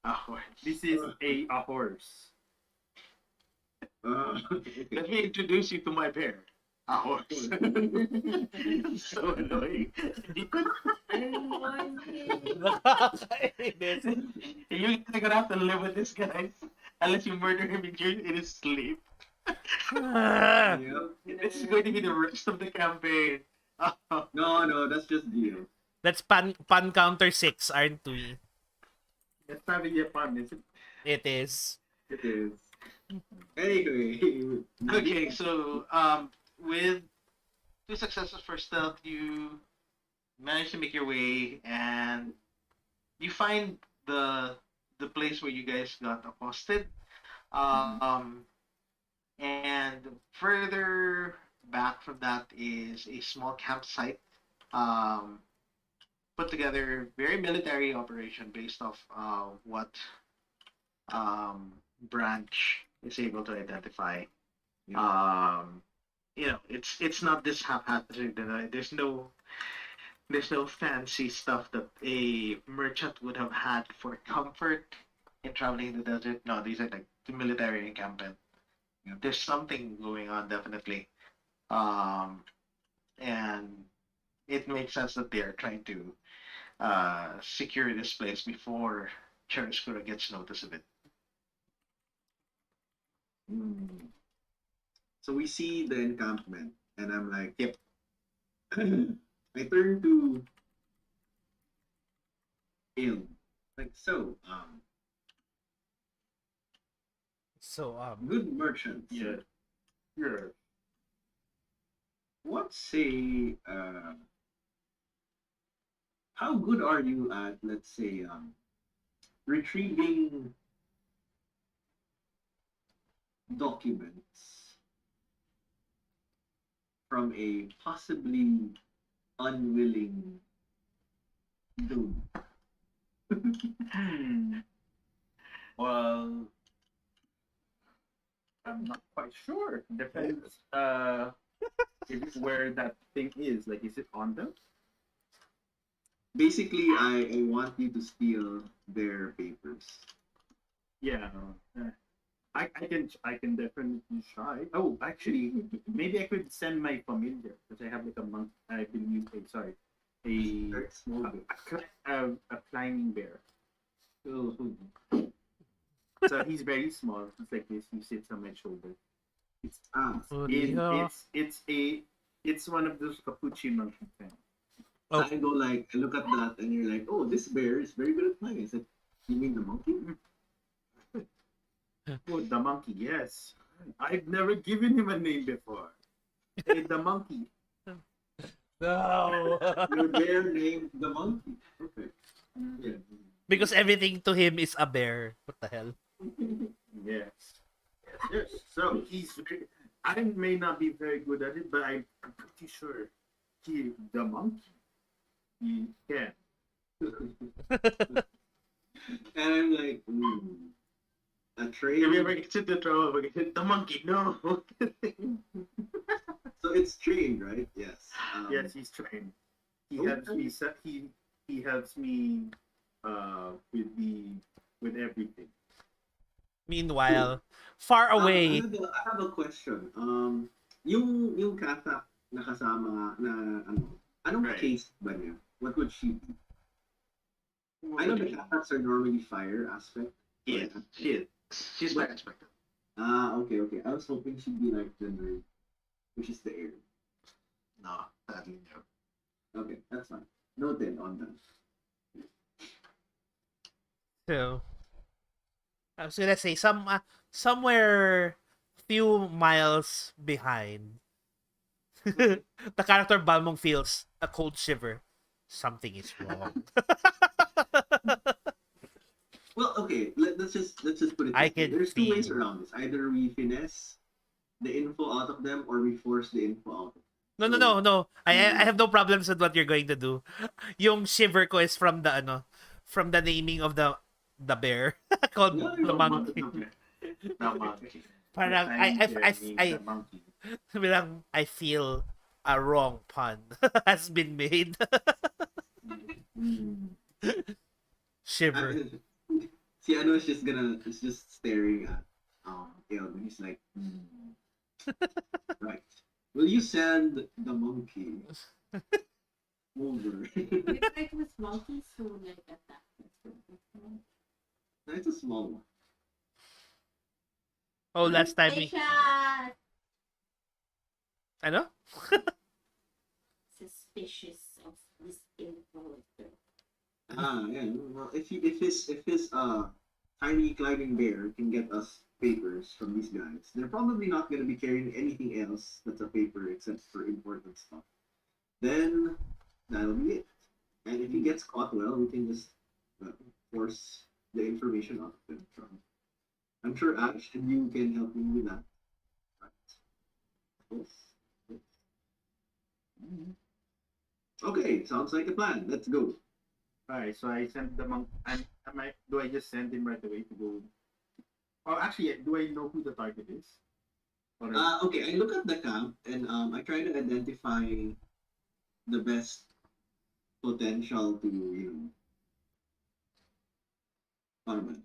A horse. This is a horse. okay. Let me introduce you to my bear. A horse. So annoying. Nakakainis. You're gonna have to live with this guy unless you murder him in his sleep. Yeah. This is going to be the rest of the campaign. Oh, No, that's just deal. That's pan counter 6, aren't we? That's not really a pun, is it? It is. It is. Anyway. okay, so with 2 successes for stealth, you manage to make your way and you find the place where you guys got accosted. Um, and further back from that is a small campsite. Um, put together very military operation based off what Branch is able to identify. Um, it's not this haphazard. There's no fancy stuff that a merchant would have had for comfort in traveling in the desert. No, these are like the military encampment. Yeah. There's something going on definitely, um, and it makes sense that they are trying to secure this place before Cherishkura gets notice of it. So we see the encampment, and I'm like, Yep. I turn to Il. Like, so, So, good merchants. Yeah. Yeah. What say, how good are you at, let's say, retrieving documents from a possibly unwilling dude? Well, I'm not quite sure. Depends if where that thing is. Like, is it on them? Basically, I want you to steal their papers. Yeah. I can definitely try. Oh, actually, maybe I could send my familiar because I have like a month. I believe. Sorry, a Very small a, bit. a climbing bear. Oh, So he's very small. He's like this. He sits on my shoulder. It's it's one of those capuchin monkey things. Oh. I go like, I look at that, and you're like, oh, this bear is very good at flying. I said, you mean the monkey? Oh, the monkey. Yes, I've never given him a name before. Hey, the monkey. no. Your bear named the monkey. Perfect. Yeah. Because everything to him is a bear. What the hell? Yes. Yes. So I may not be very good at it, but I'm pretty sure the monkey, he can. And I'm like, a If trade. we ever get into trouble, we get the monkey. No. So So it's trained, right? Yes. Yes, he's trained. He Okay. helps me. He helps me with the with everything. Meanwhile, far away, I have a question. Yung kata na kasama na anong Right. case ba niya? What would she be? I What know do the you mean? katas are normally fire aspect. Yes, she is. She's very expected. Okay, okay. I was hoping she'd be like the nerd, which is the air. No, sadly no. Okay, that's fine. Noted on that. so I was gonna say somewhere few miles behind. The character Balmong feels a cold shiver. Something is wrong. Well, okay. Let's just put it I this way. can There's two ways feel. around this. Either we finesse the info out of them, or we force the info out. No, no, So no, no. I have no problems with what you're going to do. Yung shiver ko is from the from the naming of the bear called no, the you're The fine. monkey. monkey. The Parang tiny bear named I the monkey. bilang I feel a wrong pun has been made. Mm. Shiver. See, I know it's just staring at Elvin. He's like, right. Will you send the monkey over? You fight with monkeys who like attack. It's a small one. Oh, last time we Suspicious. ano? Suspicious of this influencer. Yeah. Well, if his tiny climbing bear can get us papers from these guys, they're probably not gonna be carrying anything else that's a paper except for important stuff. Then that'll be it. And if he gets caught, well, we can just uh, force the information out of him. I'm sure Ash and you can help me with that. Right. Yes. Okay, sounds like a plan. Let's go. Alright, so I sent the monk. Do I just send him right away to go? Oh, actually, do I know who the target is? Or Okay, I look at the camp and I try to identify the best potential to, farm.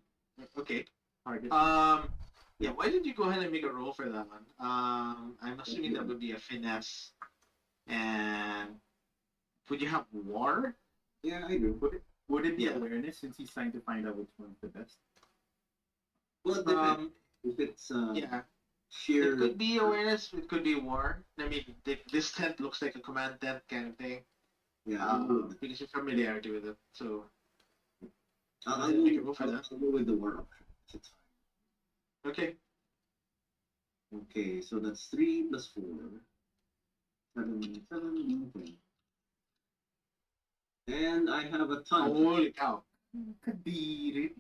Okay. target? Yeah. Why did you go ahead and make a roll for that one? I'm assuming that would be a finesse. And would you have war? Yeah, I do. Would it be Yeah. awareness since he's trying to find out which one's the best? Well, it depends. If it's Yeah. sheer. It could be awareness. It could be war. I mean, this tent looks like a command tent kind of thing. Yeah, I'll go with that. Because your familiarity with it. So I'll Yeah, go, make a roll for that. I'll go with the war option. It's fine. okay. Okay, so that's 3 plus 4. 7, 10. And I have a ton. Holy cow. Could be.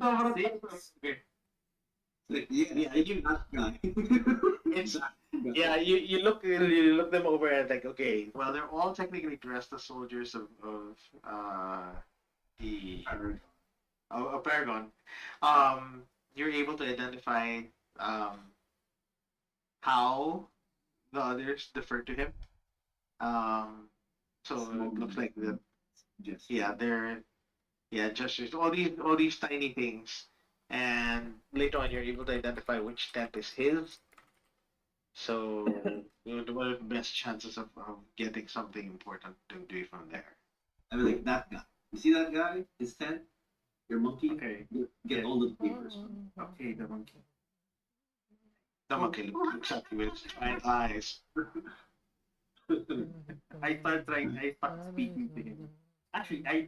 Okay. Like, Yeah, it's you- that guy. It's yeah. You look them over and like okay. Well, they're all technically dressed as soldiers of the a paragon. You're able to identify how the others defer to him. So it looks like the Just they're gestures, all these tiny things, and later on you're able to identify which tent is his. So what are the best chances of getting something important to do from there? I mean, like that guy. You see that guy? His tent. Your monkey. Okay. Get Yeah. all the papers. Okay, the monkey. The monkey looks exactly with his giant eyes. I start speaking to him. Actually, I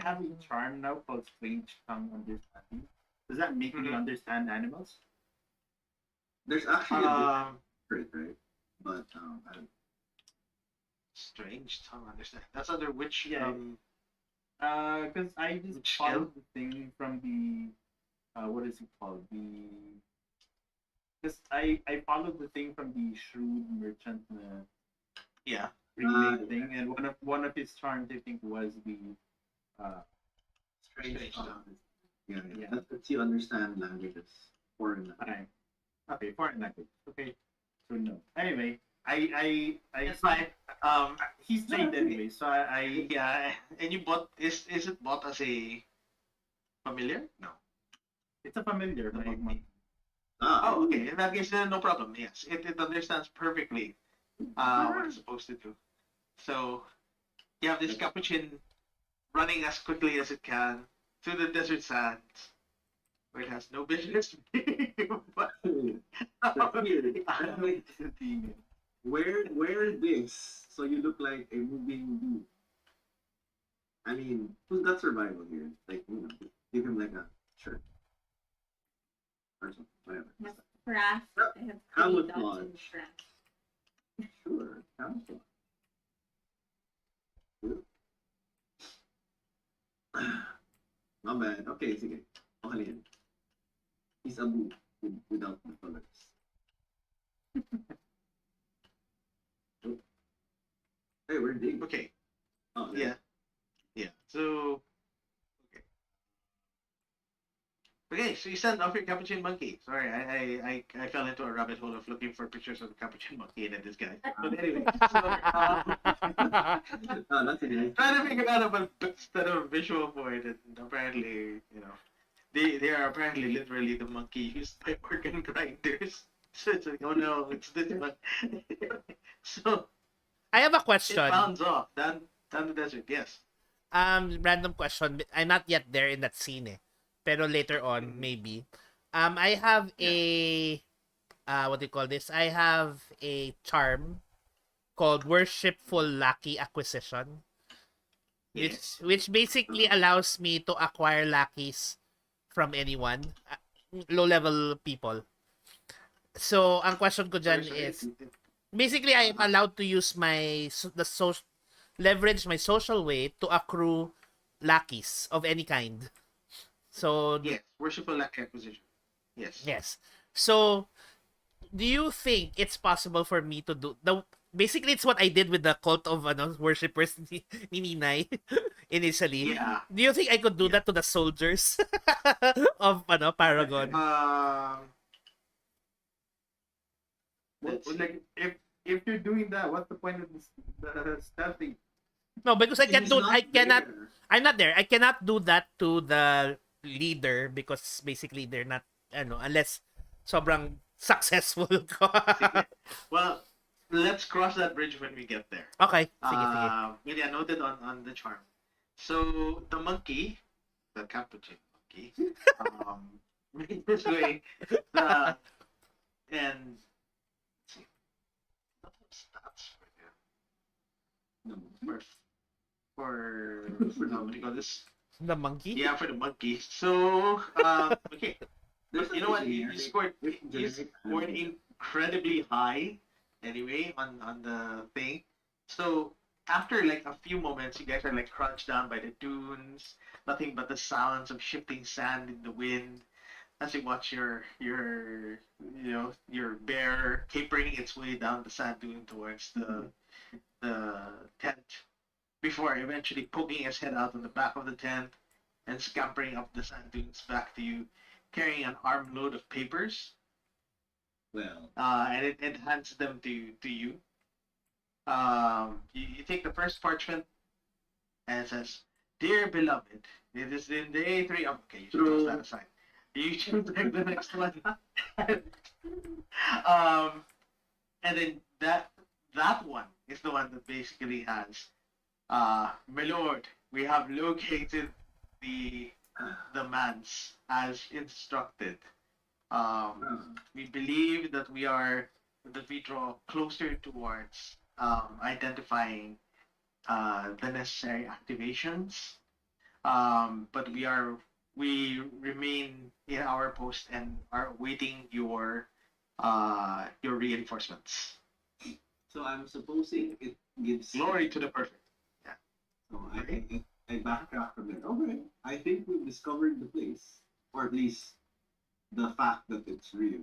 have a charm now called Strange Tongue Understanding. Does that make me Mhm. understand animals? There's actually a Um, different, right? But I don't. strange tongue. Understand? That's under which Yeah. Because I just Which followed the thing from the what is it called? Because I followed the thing from the shrewd merchant yeah. remake thing, and one of his charms I think was the Strange tongue. tongue. Yeah, yeah. Yeah. That lets you understand languages. Foreign language. I okay foreign language. Okay, So no. Anyway, I It's fine. he's trained anyway, so I Yeah, and you bought is it bought as a familiar? No. it's a familiar No, like monkey. Oh, okay. In that case, then no problem. Yes, it understands perfectly what it's supposed to do. So you have this capuchin running as quickly as it can through the desert sands, where it has no business being. But So here, wear this so you look like a moving bee. I mean, who's got survival here? Like, give him like a shirt or something, whatever. Yes, craft. I have Camouflage. 3 dots in craft. Sure, camouflage. Not bad. Okay, sige. Okay yan. He's a boo without the colors. Oh. Hey, where Dig? okay, Oh, yeah, yeah. So okay, so you sent off your capuchin monkey. Sorry, I fell into a rabbit hole of looking for pictures of the capuchin monkey and then this guy. But anyway, so Oh, that's a nice. trying to figure out a instead of visual for it, and apparently, they are apparently literally the monkey used by organ grinders. So it's like, oh no, it's this one. So I have a it question. bounds off down the desert. Yes. Random question. I'm not yet there in that scene eh. Pero later on, maybe. I have a what do you call this? I have a charm called Worshipful Lucky Acquisition, Yes. which basically allows me to acquire lackeys from anyone, low level people. So, ang question ko dyan Sorry, is, basically I am allowed to use leverage my social way to accrue lackeys of any kind. So, yes, worshipful lack acquisition. Yes. yes. So, do you think it's possible for me to do the basically it's what I did with the cult of worshippers ni Ninay initially. Yeah. Do you think I could do that to the soldiers of Paragon? Let's see. Like if you're doing that, what's the point of the stealthing? No, because I He's not there. I'm not there. I cannot do that to the leader because basically they're not unless sobrang successful ko. Well, let's cross that bridge when we get there. Okay, sige. Yeah, noted on the charm. So the monkey, the capuchin monkey, made his way and let's see, what stats for what do you call this? The monkey? Yeah, for the monkey. So okay, There's you know what? something He scored incredibly high anyway on the thing. So after like a few moments, you guys are like crunched down by the dunes, nothing but the sounds of shifting sand in the wind as you watch your bear capering its way down the sand dune towards the tent before eventually poking its head out on the back of the tent and scampering up the sand dunes back to you, carrying an armload of papers. Well, And it hands them to you. You take the first parchment and it says, "Dear beloved, it is in day 3 of." Okay, you should toss that aside. You should take the next one. And then that one is the one that basically has, "My lord, we have located the manse as instructed. We believe that we draw closer towards identifying the necessary activations. But we remain in our post and are waiting your reinforcements." so I'm supposing it gives Glory to the perfect. So I backtrack from there. Okay, I think we've discovered the place, or at least the fact that it's real.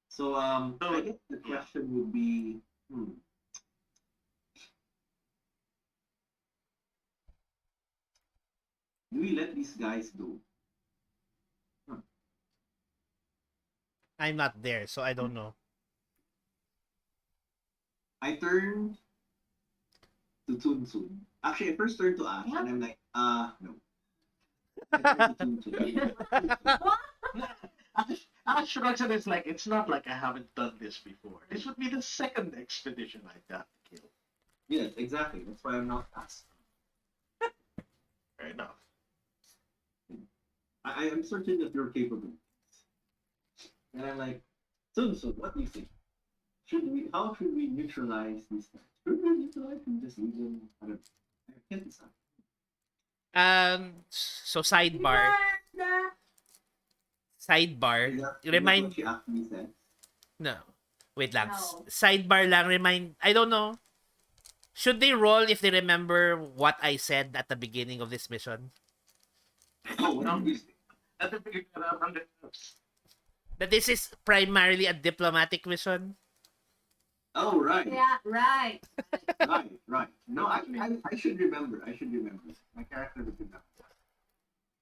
So I guess the question would be, do we let these guys go? I'm not there, so I don't know. I turned to Tsun Tsun. Actually, I first turned to Ash, and I'm like, no. I turned to Tsun Tsun. Ash Ruxan is like, it's not like I haven't done this before. This would be the second expedition I've got to kill. Yes, exactly. That's why I'm not fast. Fair enough. I am certain that you're capable. And I'm like, Tsun Tsun, what do you think? How should we neutralize these guys? Should we neutralize them? Just leave them? I don't know. I can't decide. So sidebar. Is that Remind what she actually said? no. Wait lang. No. Sidebar lang remind I don't know. Should they roll if they remember what I said at the beginning of this mission? Oh, what did you say? At the beginning of the tips. That this is primarily a diplomatic mission? Oh, right. Yeah, right. Right. No, I should remember. I should remember. My character would remember.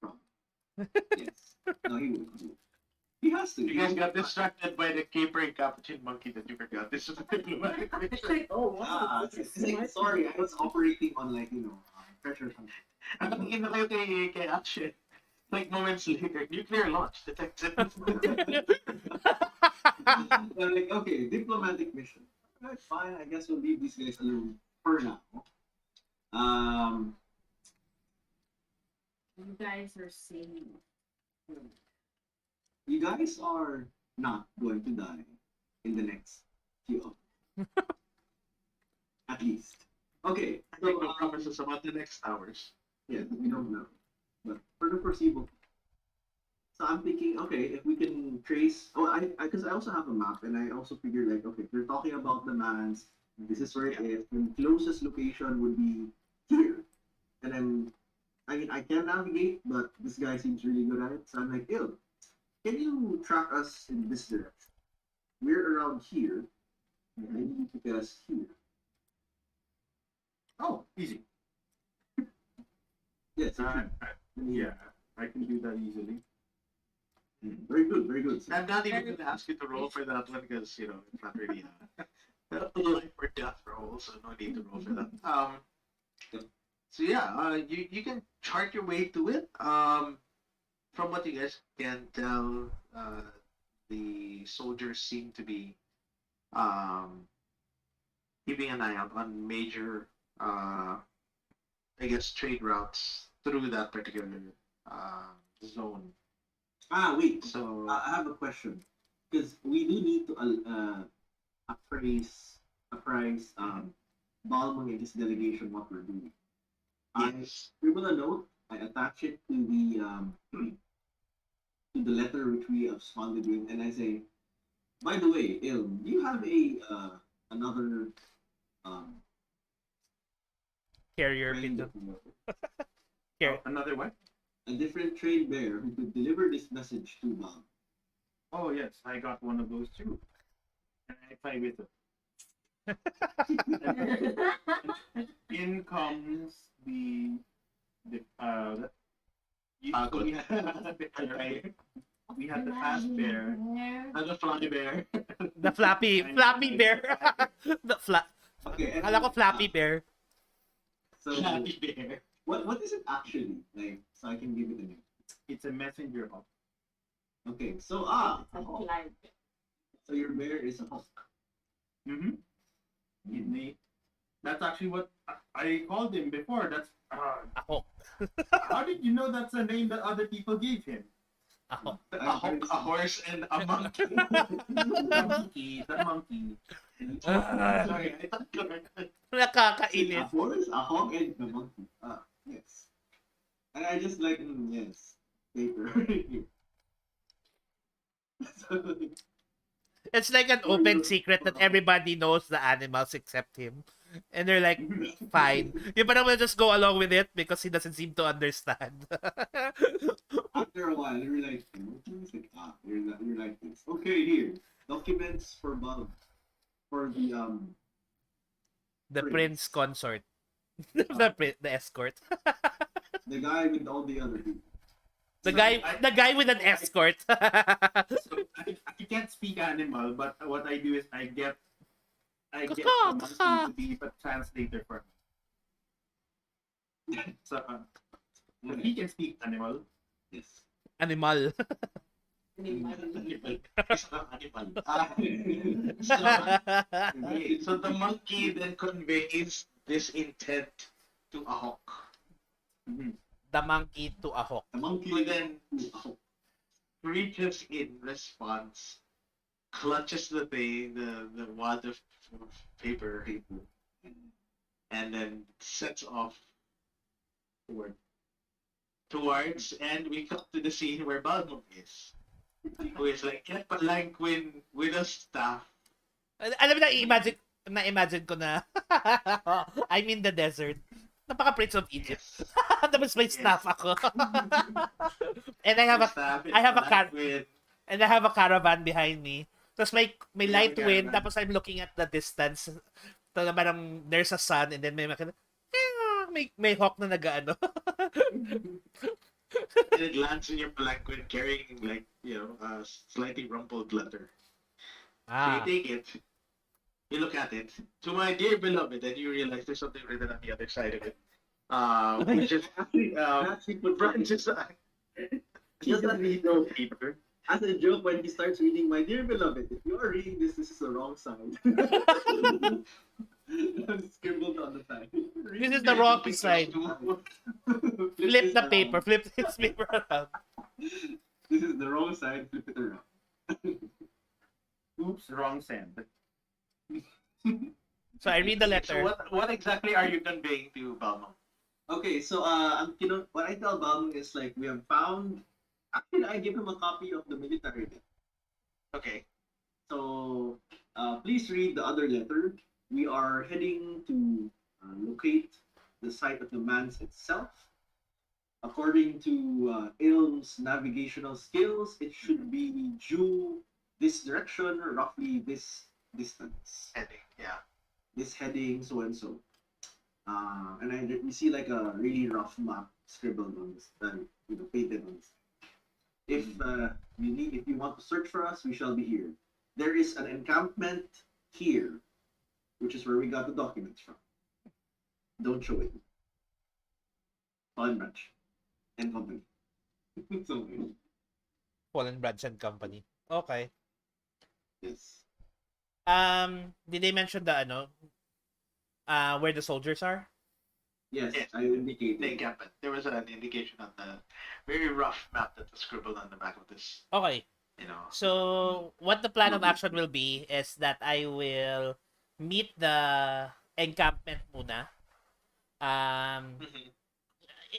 Probably. Yes. No, he would. He has to. You guys got distracted by the capering capuchin monkey that you forgot. This is a diplomatic mission. It's like, oh wow. It's like, sorry, I was operating on like, pressure something. Ang ina kayo kay Action. Like moments later, nuclear launch detected. They're like, okay, diplomatic mission. Alright, fine. I guess we'll leave these guys alone for now. You guys are seeing. You guys are not going to die in the next few hours. At least. Okay. I make no promises about the next hours. Yeah, we don't know. But for the foreseeable. So I'm thinking, okay, if we can trace. Oh, because I also have a map, and I also figured like, okay, if we're talking about the mans, this is where it is. The closest location would be here. And then, I mean, I can navigate, but this guy seems really good at it. So I'm like, yo, can you track us in this direction? We're around here. And you need to get us here. Oh, easy. Yes. Yeah, I can do that easily. Very good, very good. So, I'm not even going to ask you to roll for that one because, it's not really a life or death roll, so no need to roll for that. So yeah, you can chart your way to it. From what you guys can tell, the soldiers seem to be keeping an eye out on major, I guess, trade routes through that particular zone. wait. So I have a question. Because we do need to apprise Balmung and his delegation what we're doing. I yes, scribble a note. I attach it to the letter which we have responded with, and I say, by the way, Il, do you have another Carrier friend pigeon. Oh, another one? a different trade bearer who could deliver this message to Balm? Oh yes, I got one of those too. And I play with it. In comes the good. we had the fast bear. And the fly bear. The flappy bear. The Okay, and Akala ko flappy bear. So Flappy bear. what is it actually like? So I can give it a name. It's a messenger hawk. Okay, so It's a a hawk. fly. So your bear is a hawk. Mm-hmm. That's actually what I called him before. That's Ako. how did you know that's a name that other people gave him? Ako. A horse, and a monkey. The monkey. Sorry, I thought you were A Nakakainis. horse, a hawk, and a monkey. Yes. And I just like, yes, paper. So, It's like an open secret that everybody knows the animals except him. And they're like, fine. You but will just go along with it because he doesn't seem to understand. after a while, you're like, you're like this. Okay, here, documents for Bob, for The prince consort. The escort. the guy with all the other people. The guy with an escort. So I can't speak animal, but what I do is I get the Caw, monkey caw. to be a translator for me. So he can speak animal. Yes. Animal. It's not animal. So, okay, so the monkey then conveys this intent to a hawk, The monkey to a hawk. The monkey who then oh, reaches in response, clutches the wad of paper, paper. and then sets off Toward. towards, and we come to the scene where Balmung is, who is like in a palanquin with a staff. Alam mo, na-imagine ko na I'm in the desert. Napaka Prince of Egypt. Yes. Tapos may staff ako. and I have a Staff in I have a palanquin. and I have a caravan behind me. Tapos may Yeah, light may wind, caravan. tapos I'm looking at the distance. Parang there's a sun and then may hawk na nagaano. And it lands in your palanquin carrying like, a slightly rumpled letter. So you take it, you look at it. To my dear beloved, and you realize there's something written on the other side of it. Which is Actually put branches. just as, Read no paper. as a joke when he starts reading, my dear beloved, if you are reading this, this is the wrong side. Scribbled on the side. This is the wrong side. Flip the paper. Flip this paper around. This is the wrong side. Flip it around. Oops, wrong send. So I read the So letter. what exactly are you conveying to Balmung? Okay, so what I tell Balmung is like we have found. Actually, I give him a copy of the military letter. Okay. So please read the other letter. We are heading to locate the site of the manse itself. According to Ilm's navigational skills, it should be due this direction, roughly this distance, Heading, yeah. this heading, so and so. And we see like a really rough map scribbled on this, painted on this. If if you want to search for us, we shall be here. There is an encampment here, which is where we got the documents from. Don't show it. Fallen Branch and Company. So, Fallen Branch and Company. Okay. yes. Did they mention where the soldiers are? Yes, Yes. I indicated. The encampment. There was an indication on the very rough map that was scribbled on the back of this, Okay. So what the plan of action will be is that I will meet the encampment muna. Mhm.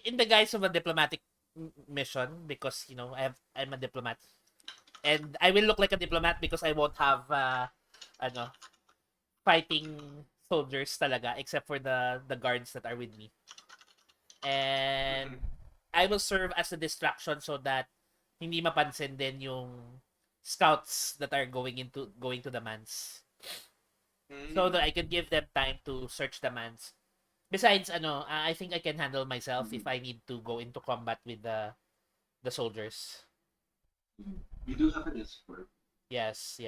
In the guise of a diplomatic mission because I'm a diplomat. And I will look like a diplomat because I won't have fighting soldiers talaga except for the guards that are with me. And I will serve as a distraction so that hindi mapansin din yung scouts that are going to the manse. So that I could give them time to search the manse. Besides, I think I can handle myself if I need to go into combat with the soldiers. You do have an escort. Yes.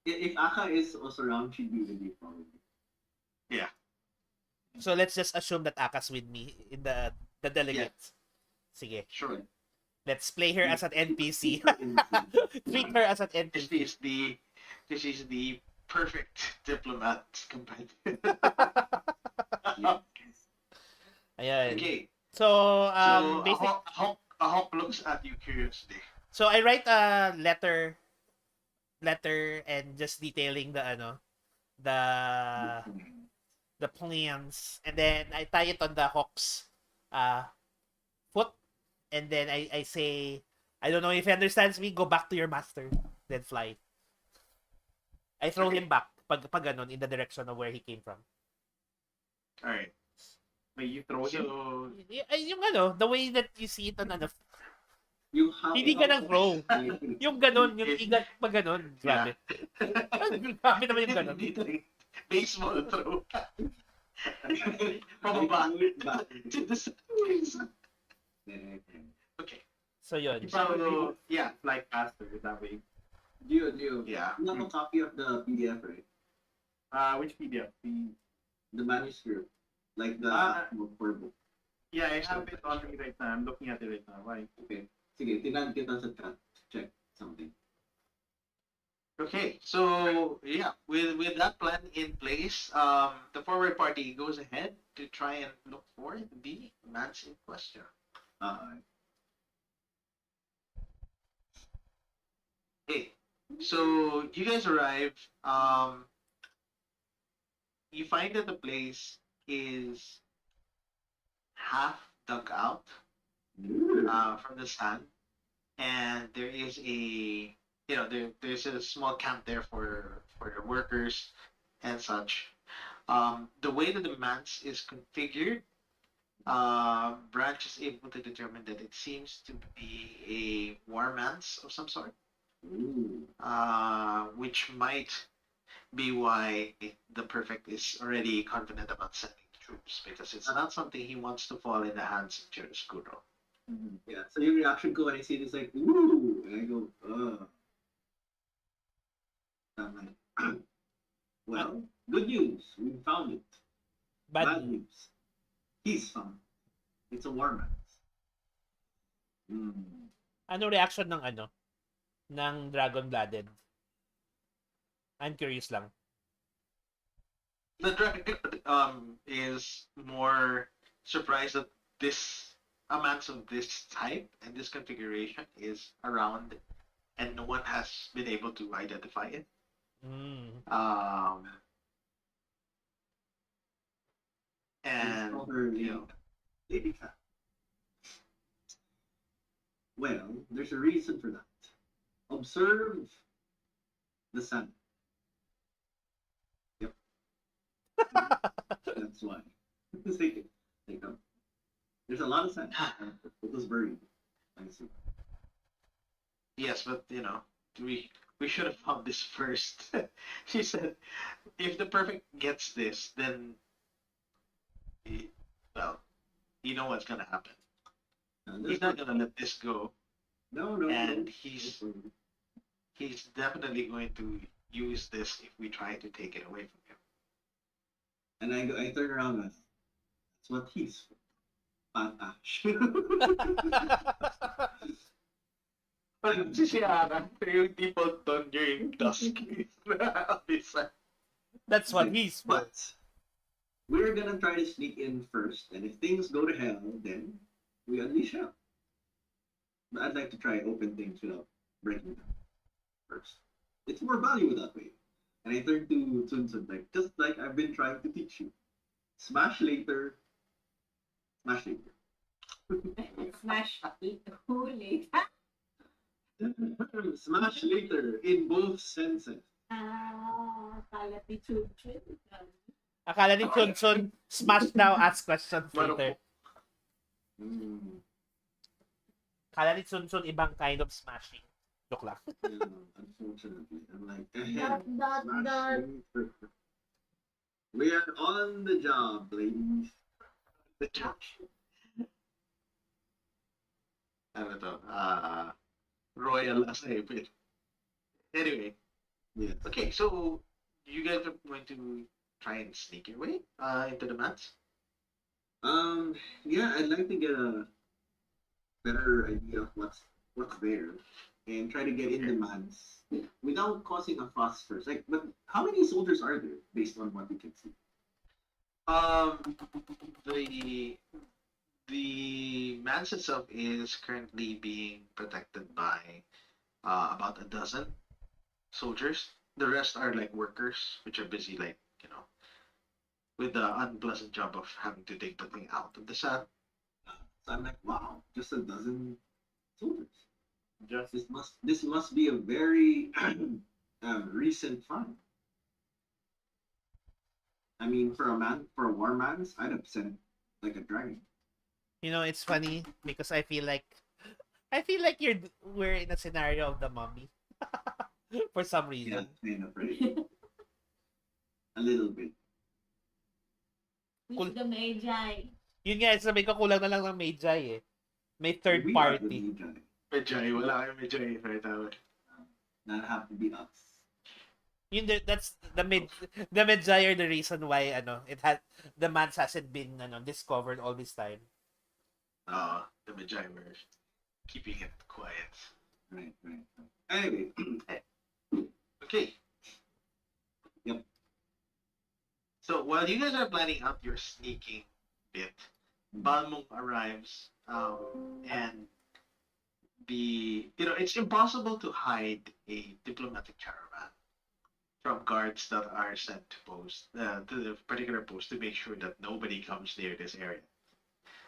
If Aka is also around, she'd be with you probably. So let's just assume that Aka's with me in the delegates. Sige. Sure. Let's play her as an NPC. Treat her as an NPC. She's the perfect diplomat companion. Ayan. Okay. So, So basic. a hawk looks at you curiously. So I write a letter and just detailing the plans, and then I tie it on the hawk's foot, and then I say, I don't know if he understands me, go back to your master, then fly. I throw him back pag ganun, in the direction of where he came from. All right. May you throw him. So Yung the way that you see it on You have hindi ka nang throw. Yung ganun, yung igat pa ganun. Grabe. Grabe naman yung ganun. baseball throw. Pababa to the sideways. Okay. So yun. So yeah. Fly faster that way. Gio, Yeah. you have a copy of the PDF, right? Which PDF? The manuscript, like the actual book. Yeah, I have it on me right now. I'm looking at it right now. Why? Okay. Sige, tingnan kita sa chat. Check something. Okay, so yeah, with that plan in place, the forward party goes ahead to try and look for the man's in question. Okay, so you guys arrive. You find that the place is half dug out from the sand, and there is there's a small camp there for the workers and such. The way that the manse is configured, Branch is able to determine that it seems to be a war manse of some sort, Ooh. which might be why the Perfect is already confident about sending troops, because it's not something he wants to fall in the hands of Chiaroscuro. Yeah. So your reaction ko when I see this like, ooh, and I go, I'm like, well, good news, we found it. Bad news, he's found. It's a war man's. Ano reaction ng Dragon Blooded? I'm curious lang. The dragon is more surprised that this amounts of this type and this configuration is around, and no one has been able to identify it. And Lady cat. Well, there's a reason for that. Observe the sun. Yep. That's why. There's a lot of sand. It was buried. I see. Yes, but we should have found this first. She said, if the Perfect gets this, then well, you know what's gonna happen. He's not gonna let this go. No. And he's definitely going to use this if we try to take it away from him. And I turn around and that's what he's for. Patash. But si Ciara, yung people done during dusk. That's what he's for. But we're gonna try to sneak in first, and if things go to hell, then we unleash hell. But I'd like to try open things without breaking them first. It's more valuable that way. And I turn to Sun Tsun, just like I've been trying to teach you. Smash later. Smash later. Smash who later? Smash later in both senses. Akala ni Chun-Chun. Akala ni Chun-Chun, smash now, ask questions later. Akala ni Chun-Chun, ibang kind of smashing. Joke lang. Unfortunately, I'm like, Dot. we are on the job, ladies. The job. Ano to? Royal asay. Anyway. Yes. Okay, so you guys are going to try and sneak your way into the mats? Yeah, I'd like to get a better idea of what's there and try to get in the mans without causing a fuss first. But how many soldiers are there based on what you can see? The manse itself is currently being protected by about a dozen soldiers. The rest are like workers, which are busy with the unpleasant job of having to dig the thing out of the sand. So I'm like, wow, just a dozen soldiers. Just This must be a very recent find. I mean, for a war man's, I'd have sent like a dragon. It's funny because I feel like we're in a scenario of the Mummy for some reason. Yeah, kind of, right? A little bit. Who's the Magi? Yun nga, sabi ko kulang na lang ng Magi eh. May third We are the party. Magi. Medjay, wala kayong Medjay right now. not have to be us. That's the Medjay, the reason why it had the mans hasn't been discovered all this time. The Magi were keeping it quiet. Right, right. Anyway, Okay. Yep. So while you guys are planning out your sneaking bit, Balmung arrives, and it's impossible to hide a diplomatic caravan from guards that are sent to the particular post to make sure that nobody comes near this area.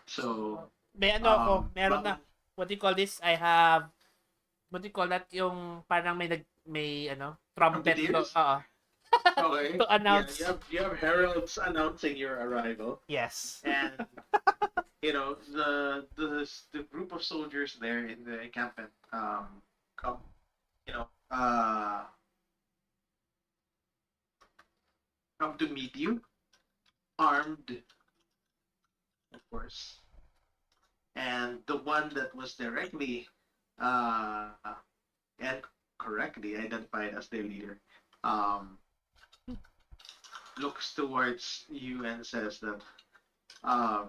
So, May meron na, Balmung, what do you call this? I have, what do you call that? Yung parang may trumpet Trumpeteers? Okay, to yeah, announce. you have heralds announcing your arrival, Yes. and the group of soldiers there in the encampment come you know come to meet you, armed, of course, and the one that was directly uh, and correctly identified as their leader um, looks towards you and says that, uh,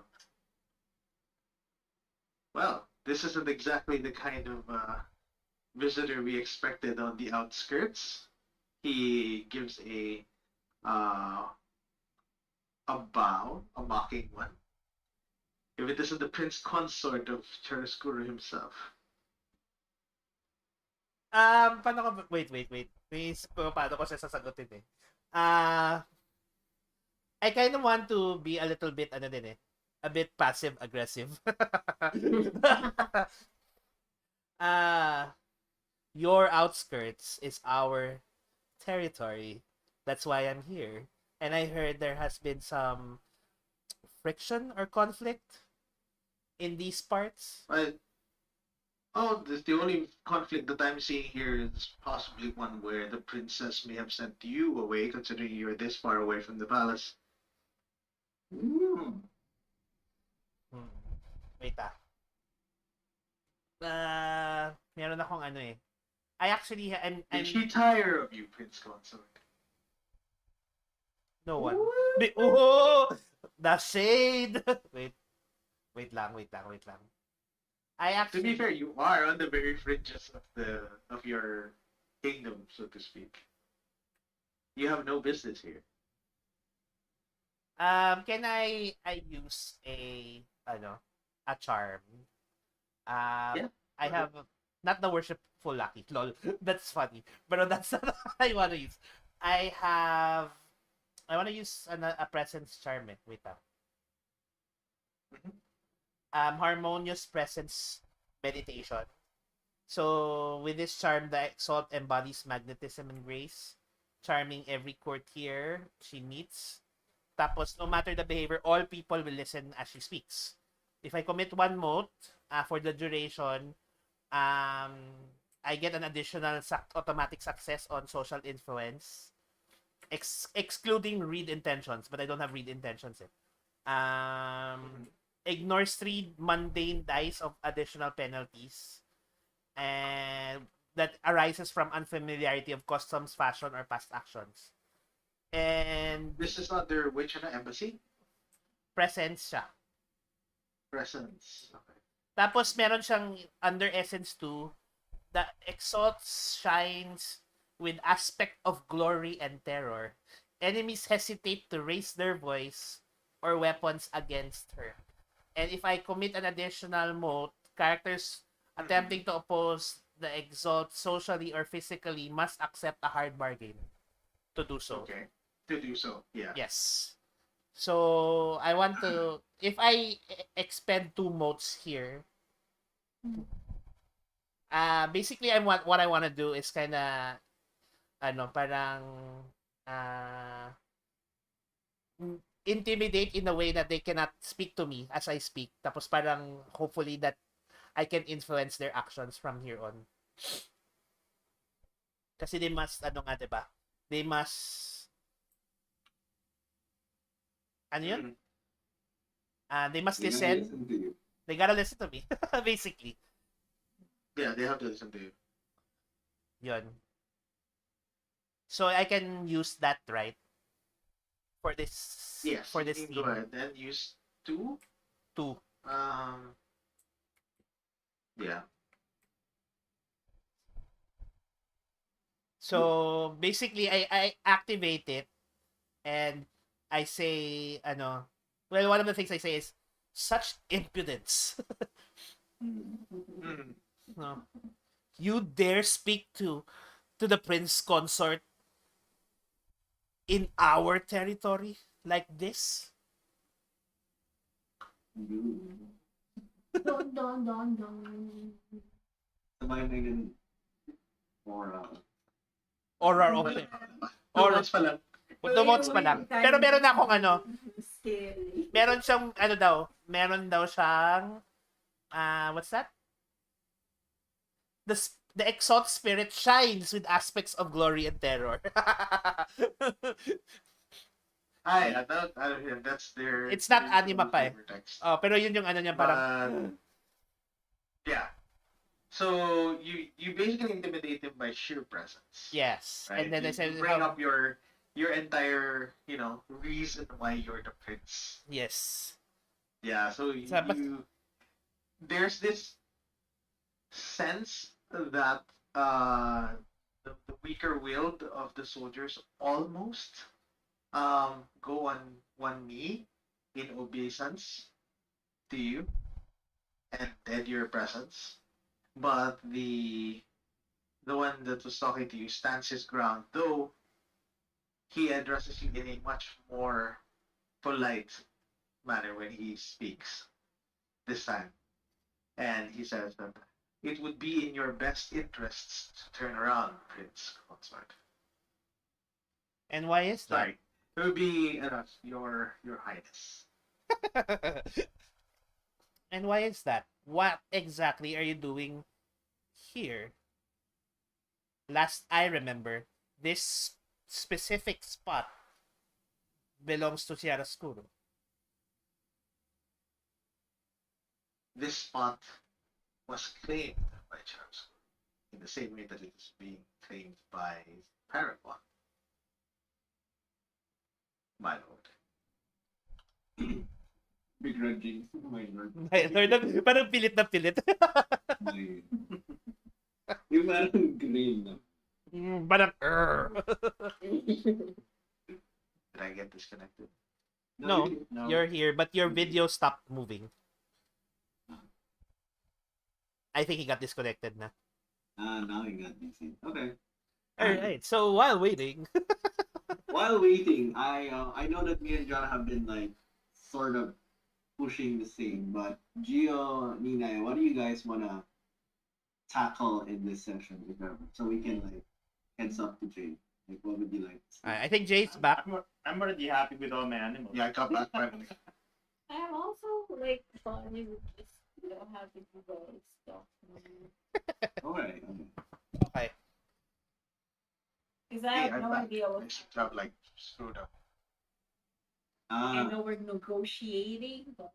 well, this isn't exactly the kind of visitor we expected on the outskirts. He gives uh, a bow, a mocking one. If it isn't the prince consort of Chiaroscuro himself. Paano ko, wait. Paano ko siya sasagutin eh. Ah, I kind of want to be a little bit, a bit passive aggressive. Your outskirts is our territory. That's why I'm here. And I heard there has been some friction or conflict in these parts. But the only conflict that I'm seeing here is possibly one where the princess may have sent you away, considering you're this far away from the palace. mm, Wait meron akong eh. I actually, Did she tire of you, Prince Consort? no one. Oh, the shade. Wait lang. I To actually, be fair, you are on the very fringes of your kingdom, so to speak. You have no business here. can I use a charm? Yeah. I have not the worshipful lucky. Lol, that's funny, but that's not what I want to use. I want to use a presence charm. Wait lang. Mhm. Harmonious presence meditation. So with this charm, the exalt embodies magnetism and grace, charming every courtier she meets. Tapos, no matter the behavior, all people will listen as she speaks. If I commit one mote for the duration, I get an additional automatic success on social influence, excluding read intentions, but I don't have read intentions. Ignores 3 mundane dice of additional penalties, and that arises from unfamiliarity of customs, fashion, or past actions. And This is under which embassy? presence siya. Presence. Okay. Tapos meron siyang under essence 2, the exalts shines with aspect of glory and terror. Enemies hesitate to raise their voice or weapons against her. And if I commit an additional mode, characters attempting to oppose the exalt socially or physically must accept a hard bargain to do so. Okay. To do so, yeah. Yes. So I want to, if I expend 2 modes here, basically what I want to do is kind of parang intimidate in a way that they cannot speak to me as I speak. Tapos parang hopefully that I can influence their actions from here on. Kasi they must, diba? They must, yun? They must they gotta listen. listen to you. They gotta listen to me, basically. Yeah, they have to listen to you. Yun. So I can use that, right? For this Yes, for you this can go team ahead and use two. too. Um, yeah. So basically I activate it and I say well, one of the things I say is such impudence. Mm. No. You dare speak to the prince consort in our territory like this? Don don don don. Sabay na yun. Or, Or our Wala open. pa naman. 2 Or months pa lang. two months pa lang. Pero meron na akong Scary. meron siyang meron daw siyang what's that? The exalt spirit shines with aspects of glory and terror. I don't hear. That's their. It's not their anima pa eh. flavor text. Oh, pero yun yung niya parang But yeah. So you basically intimidate him by sheer presence. yes. Right. And then I You said bring up your entire reason why you're the prince. yes. Yeah. So But there's this sense that the weaker willed of the soldiers almost go on one knee in obeisance to you and your presence, but the one that was talking to you stands his ground, though he addresses you in a much more polite manner when he speaks this time. And he says that it would be in your best interests to turn around, Prince Consort. and why is that? Sorry, it would be your highness. And why is that? What exactly are you doing here? Last I remember, this specific spot belongs to Chiaroscuro. This spot was claimed by Charles in the same way that it is being claimed by Paragon, my lord. begrudging. My lord. Parang pilit na pilit. My... Yung parang green na. Parang Did I get disconnected? No, No. you're here, but your video stopped moving. I think he got disconnected na. Now you got DC. Okay. Alright, so while waiting. While waiting, I know that me and John have been like sort of pushing the same, but Gio, Nina, what do you guys wanna tackle in this session, if ever? So we can like heads up to Jay. Like, what would you like? I think Jay's back. I'm already happy with all my animals. Yeah, I got back finally. I'm also like fun with just having to go and stuff. Okay. Okay. Because I Hey, have I'm no back. idea I what seem to have like screwed up. I know we're negotiating, but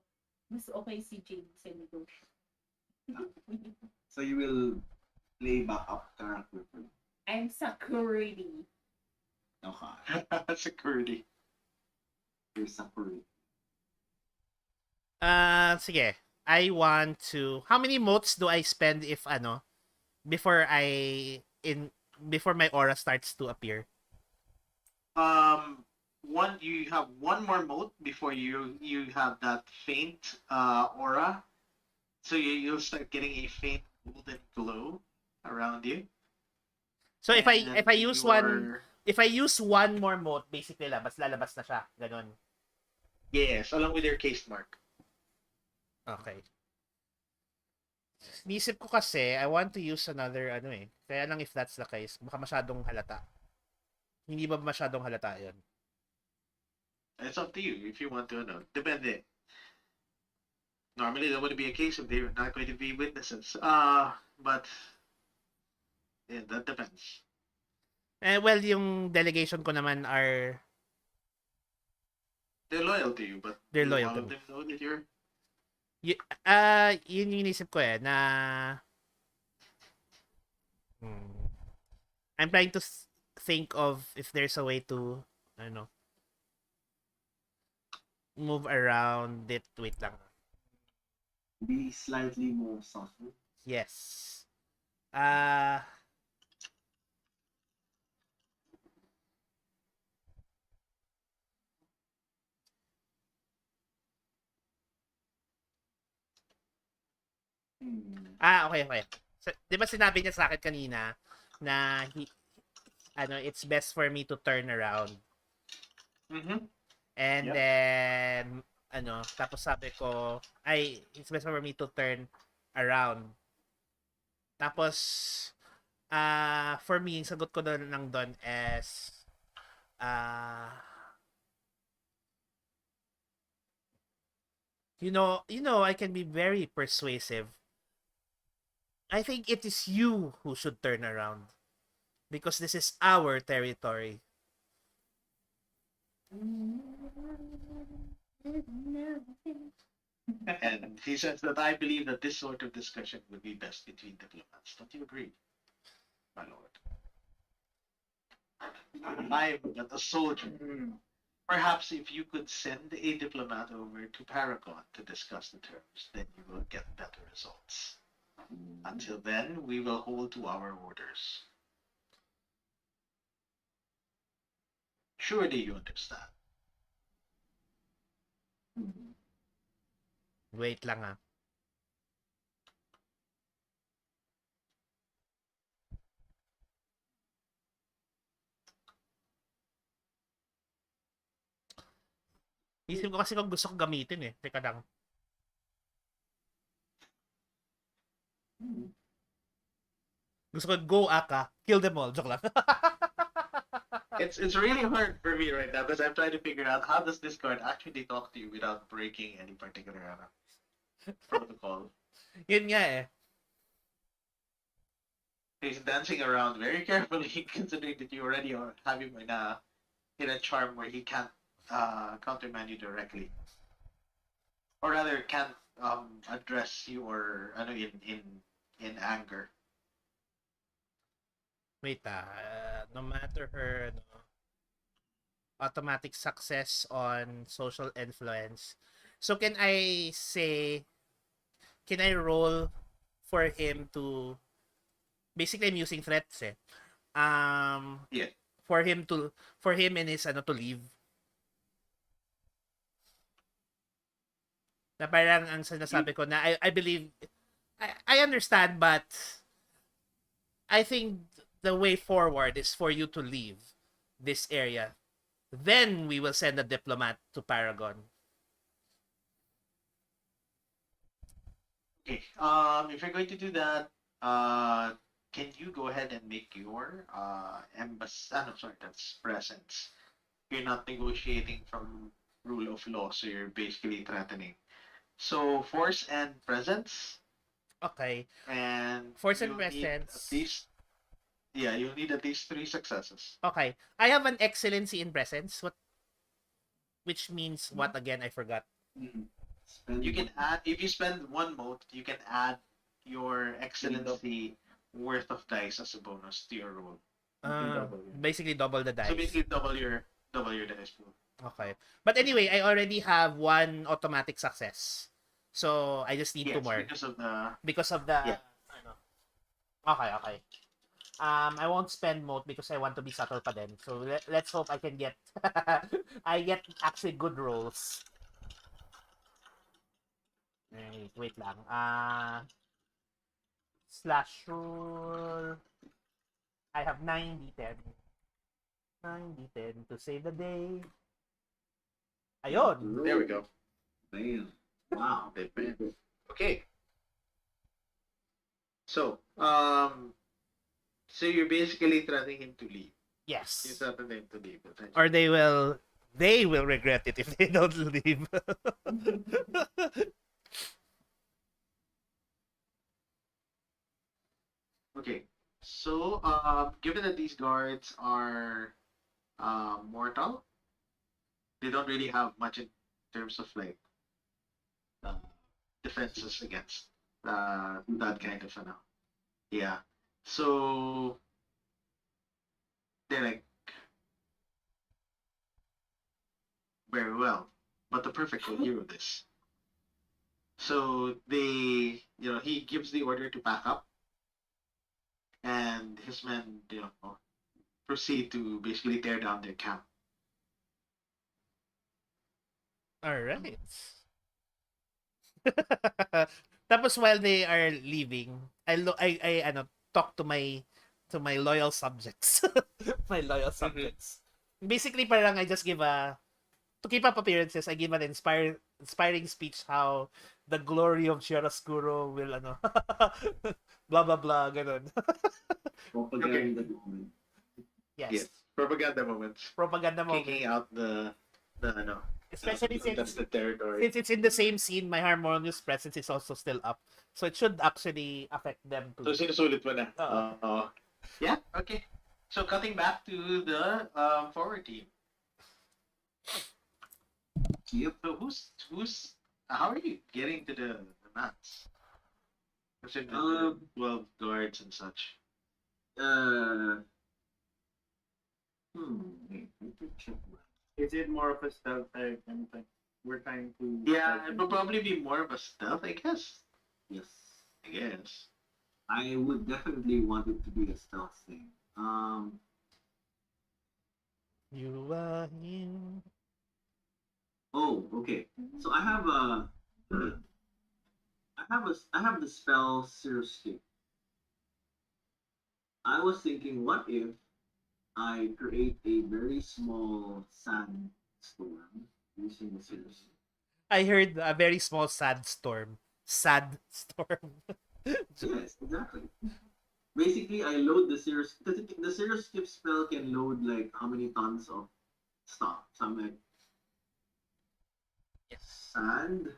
mas okay si James sa negotiate. So you will play backup character for me. I'm Sakuridi. Okay. Security. You're Sakura. Sige. I want to... How many motes do I spend if before before my aura starts to appear? You have one more mote before you have that faint aura. So you'll start getting a faint golden glow around you. So if I And use one more mote, basically lalabas na siya. Ganon. Yes, along with your case mark. Okay. Nisip ko kasi, I want to use another Kaya lang if that's the case, baka masyadong halata. Hindi ba masyadong halata yun? It's up to you if you want to know. Depende. Normally, there would be a case if they're not going to be witnesses. But yeah, that depends. Well, yung delegation ko naman are They're loyal to you, but They're do loyal all to of me. them know that you're yun yung inisip ko na I'm trying to think of if there's a way to, I don't know, move around it. Wait lang. Be slightly more subtle. Yes. Uh, okay, okay. So, 'di ba sinabi niya sa akin kanina na it's best for me to turn around. Mm-hmm. And Yep. then tapos sabi ko, it's best for me to turn around. Tapos for me, sagot ko doon lang doon is uh I can be very persuasive. I think it is you who should turn around because this is our territory. And he says that I believe that this sort of discussion would be best between diplomats. Don't you agree, my lord? I'm not a soldier. Perhaps if you could send a diplomat over to Paragon to discuss the terms, then you will get better results. Until then, we will hold to our orders. Surely you understand. Wait lang ah. Isip ko kasi kung gusto ko gamitin eh. Teka lang. Gusto ko go aka, kill them all. Joke lang. It's really hard for me right now because I'm trying to figure out how does this card actually talk to you without breaking any particular protocol. Yun nga eh. He's dancing around very carefully, considering that you already have him in a charm where he can't countermand you directly, or rather can't address you or in anger. Wait no matter her automatic success on social influence. So can I roll for him to, basically I'm using threats eh. Yeah. For him and his to leave. Na parang ang sinasabi ko na I believe I understand, but I think the way forward is for you to leave this area. Then we will send a diplomat to Paragon. Okay. If you're going to do that, can you go ahead and make your embassy? No, sorry, that's presence. You're not negotiating from rule of law, so you're basically threatening. So force and presence. Okay. And Force and you'll need presence. at least you'll need at least 3 successes. Okay. I have an excellency in presence. Which means what again? I forgot. You can add, if you spend 1 mote, you can add your excellency worth of dice as a bonus to your roll. Basically double the dice. So basically double your dice pool. Okay. But anyway, I already have 1 automatic success. So I just need 2 more. Because of the Yeah. Okay. I won't spend mote because I want to be subtle pa din. So let's hope I can get I get actually good rolls. Wait lang. Slash roll. I have 9d10. 9d10 to save the day. Ayun. There we go. Damn. Wow. Okay. So, so you're basically threatening him to leave. Yes. You're threatening him to leave. Or they will regret it if they don't leave. Okay. So, given that these guards are mortal, they don't really have much in terms of like defenses against that kind of yeah. So they're like, very well, but the perfect will hear of this. So he gives the order to pack up, and his men, proceed to basically tear down their camp. All right. Tapos while they are leaving, I ano talk to my loyal subjects. My loyal subjects. Basically parang I just give a to keep up appearances, I give an inspiring speech how the glory of chiaroscuro will ano blah blah blah ganun. Propaganda moment. Yes. Yes, propaganda moments, Propaganda kicking moment. out the Especially contested territory. since it's in the same scene, my harmonious presence is also still up. So it should actually affect them So too. sinusulit mo na. Oo. Yeah, okay. So cutting back to the forward team. Yep. So who's how are you getting to the mats? Considering the Um, 12 guards and such. uh, wait, I can check my. Is it more of a stealth type and like we're trying to Yeah, like, it would probably be more of a stealth, I guess. Yes. I guess. I would definitely want it to be a stealth thing. You are you. Oh, okay. So I have a, I have the spell Searscape. I was thinking, what if I create a very small sandstorm using the Searscape? I heard a very small sad storm. Sad storm. Yes, exactly. Basically, I load the Sears because the Sears skip spell can load like how many tons of stuff. So I'm like Yes. sand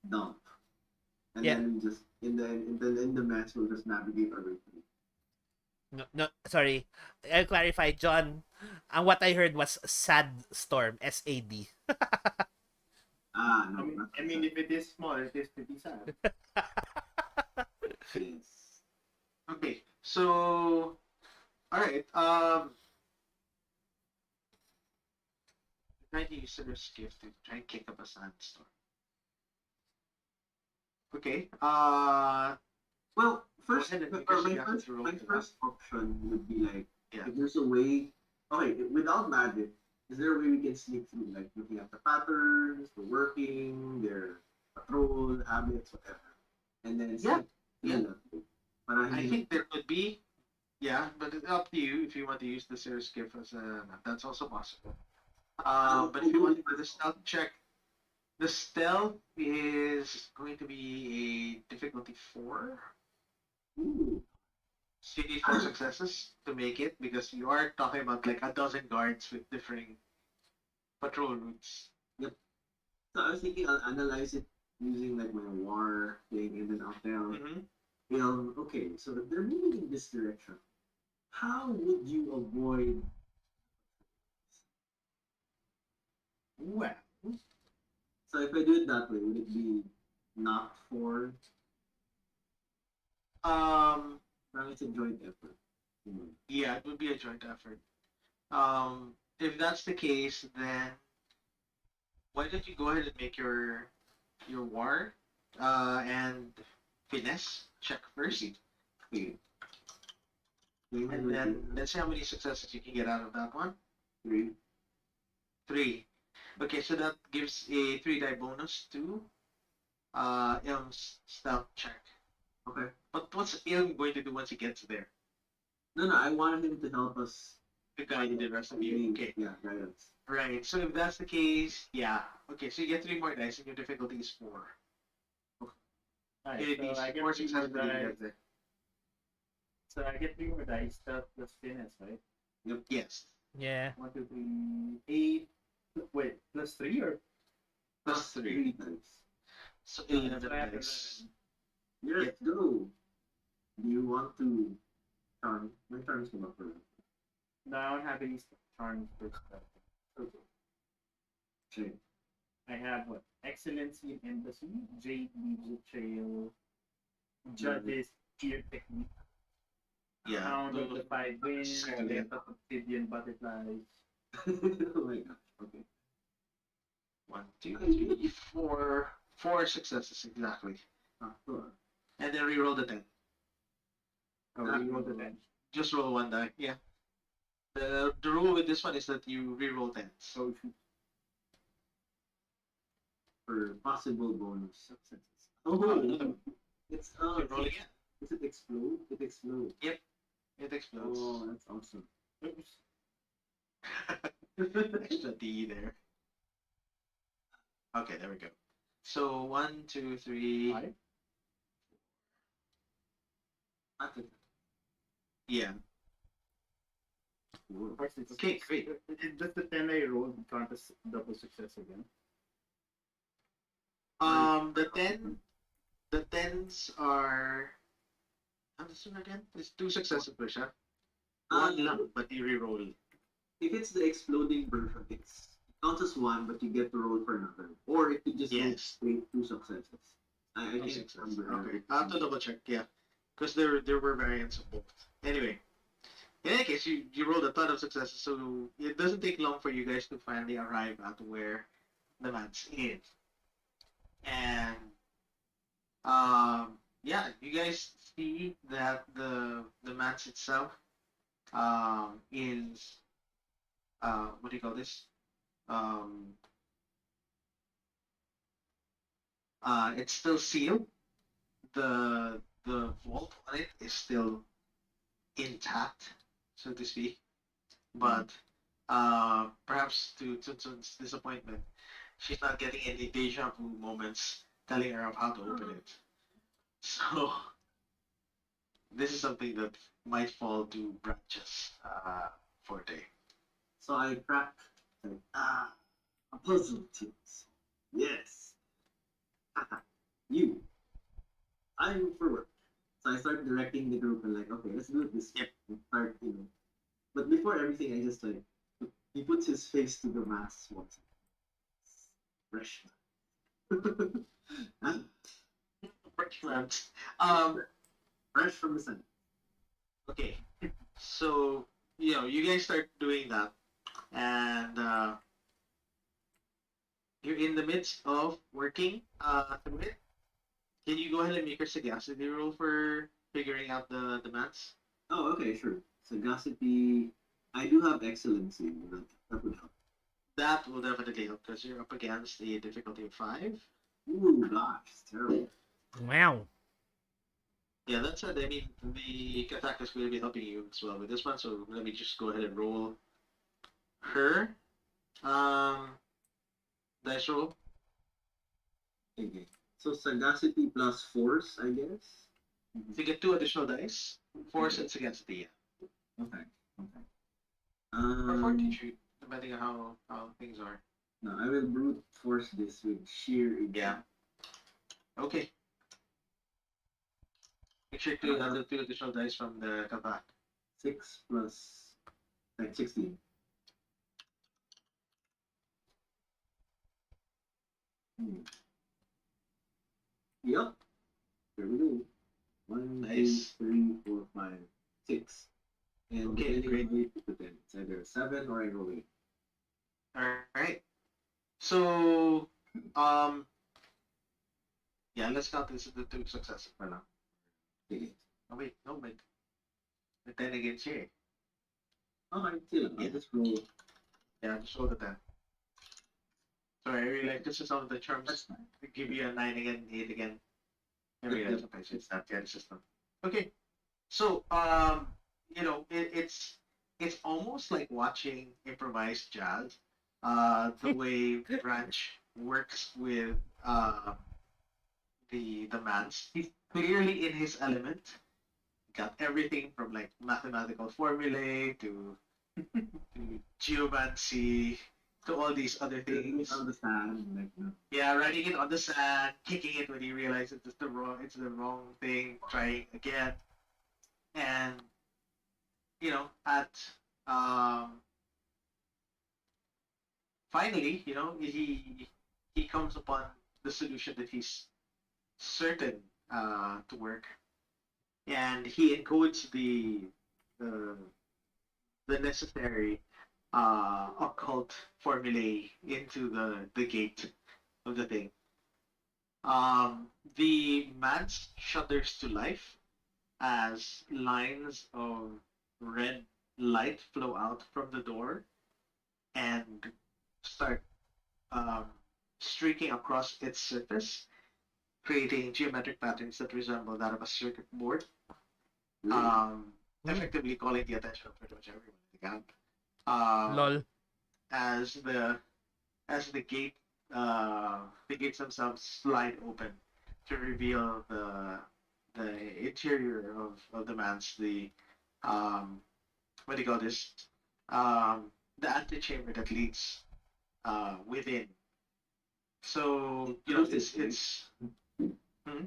dump, and Yeah. then just in the mess we'll just navigate our way through. No, sorry. I'll clarify, John. And what I heard was sad storm. SAD. Ah, I no, mean, not I mean, if it is small, it is pretty sad. yes. Okay. So all right. Try to use the skiff to try and kick up a sandstorm. Okay. Well, Go first, ahead and because my you have first to roll my for that. first option would be like Yeah. if there's a way. Okay, without magic, is there a way we can sneak through, like looking at the patterns, the working, their patrol habits, whatever, and then Yeah, sneak yeah. through that way? But I I mean, think there could be. Yeah, but it's up to you if you want to use the Sears skiff as a map. That's also possible. But if you want to do the stealth check, the stealth is going to be a difficulty 4. ooh, So you need 4 successes to make it because you are talking about like a dozen guards with differing patrol routes. yep. So I was thinking I'll analyze it using like my war thing, and then I'll tell, Mm-hmm. okay, so if they're moving in this direction, how would you avoid? Well, So if I do it that way, would it be not for? um, Well, it's a joint effort. yeah, it would be a joint effort. If that's the case, then why don't you go ahead and make your war and finesse check first, Okay. and then let's see how many successes you can get out of that one. Three. 3. Okay, so that gives a 3 die bonus to Ilm's stealth check. Okay. But what's Ilm going to do once he gets there? No, I wanted him to help us. To guide the rest of you. Okay. Yeah, guidance. Right. So if that's the case, yeah. Okay, so you get 3 more dice and your difficulty is 4. Alright, It so is I get 4 three more successes when you dice. get there. So I get 3 more dice, stealth plus finesse, right? Yes. Yeah. 1, 2, 3, 8. Wait, plus 3 or Plus 3. Three dice. So so 11 I have dice. 11. Let's go. Do you want to charm? My charm's come up first. No, I don't have any charms for stealth. Okay. Okay. I have what? Excellency in Embassy, Jade leaves a trail, Judges fear technique. Yeah. Sound of the five winds, Solid. death of obsidian butterflies. Oh my gosh. Okay. 1, 2, 3, 4. 4 successes exactly. Sure. And then reroll the 10. Oh, Ah, we rolled the 10. Just roll one die. Yeah. The rule with this one is that you reroll 10s. So shoot. For possible bonus successes. Oh, Oh, another one. it's You roll again. Does it explode? It explodes. It explodes. Oh, that's awesome. Oops. Extra D there. Okay, there we go. So 1, 2, 3. Five? Yeah. Of course, it's Okay, great. Does the 10 I rolled count as double success again? The tens are. How does it again? It's 2 successive push, huh? One lang, but you reroll. If it's the exploding version, it counts as one, but you get to roll for another. Or it could just roll Yes. straight 2 successes. I Two can't successes. remember. Okay, I have to double check. Yeah, because there were variants of both. Anyway, in any case, you rolled a ton of successes, so it doesn't take long for you guys to finally arrive at where the man's is. And yeah, you guys see that the man's itself is what do you call this? Um, it's still sealed. The vault on it is still intact, so to speak. But perhaps to Tuntun's disappointment, she's not getting any deja vu moments telling her of how to open it. So this is something that might fall to Branch's forte. So I crack. Like, a puzzle tips. Yes. You. I'm for work. So I start directing the group and like, okay, let's do it this way. Yep. And start, But before everything, I just like, he puts his face to the mask once. Fresh. Huh? Fresh. Fresh from the sun. Okay. So you guys start doing that, and you're in the midst of working through it. Can you go ahead and make your sagacity roll for figuring out the demands? Oh, okay, sure. Sagacity. I do have excellency. That would help. That will definitely help because you're up against a difficulty of 5. Ooh, gosh, it's terrible. Wow. Yeah, that's it. I mean, the attack is going to be helping you as well with this one. So let me just go ahead and roll her dice roll. Okay. So sagacity plus force, I guess. So you get 2 additional dice. Force and sagacity, yeah. Okay. Okay. Or fortitude, depending on how things are. No, I will brute force this with sheer. Yeah. Okay. Make sure to add the 2 additional dice from the attack. 6 plus like 16. Yep. Here we go. 1, Nice. 2, 3, 4, 5, 6. And Okay, great. It's either a 7 or I roll 8. All right. So, yeah, let's count this as the 2 successes for now. Okay. Oh wait, no, wait. The 10 against here. Okay, chill. I'll Yeah. just roll. Yeah, just roll the 10. Sorry, I realized this is some of the charms That's fine. to give you a 9 again, 8 again. I Yep, realize yep. sometimes it's not the system. Okay. So, it's almost like watching improvised jazz. The way Branch works with the mans. He's clearly in his element. Got everything from like mathematical formulae to geomancy to all these other things. Understand, like, Yeah, writing it on the sand, kicking it when he realizes it's the wrong thing, trying again, and at finally, he comes upon the solution that he's certain to work, and he encodes the the necessary occult formulae into the gate of the thing. The man's shudders to life as lines of red light flow out from the door and start um, streaking across its surface, creating geometric patterns that resemble that of a circuit board, um, effectively calling the attention of pretty much everyone in the camp. Lol. As the gate the gates themselves slide open to reveal the interior of the man's what do you call this the antechamber that leads within. So you know it's hmm?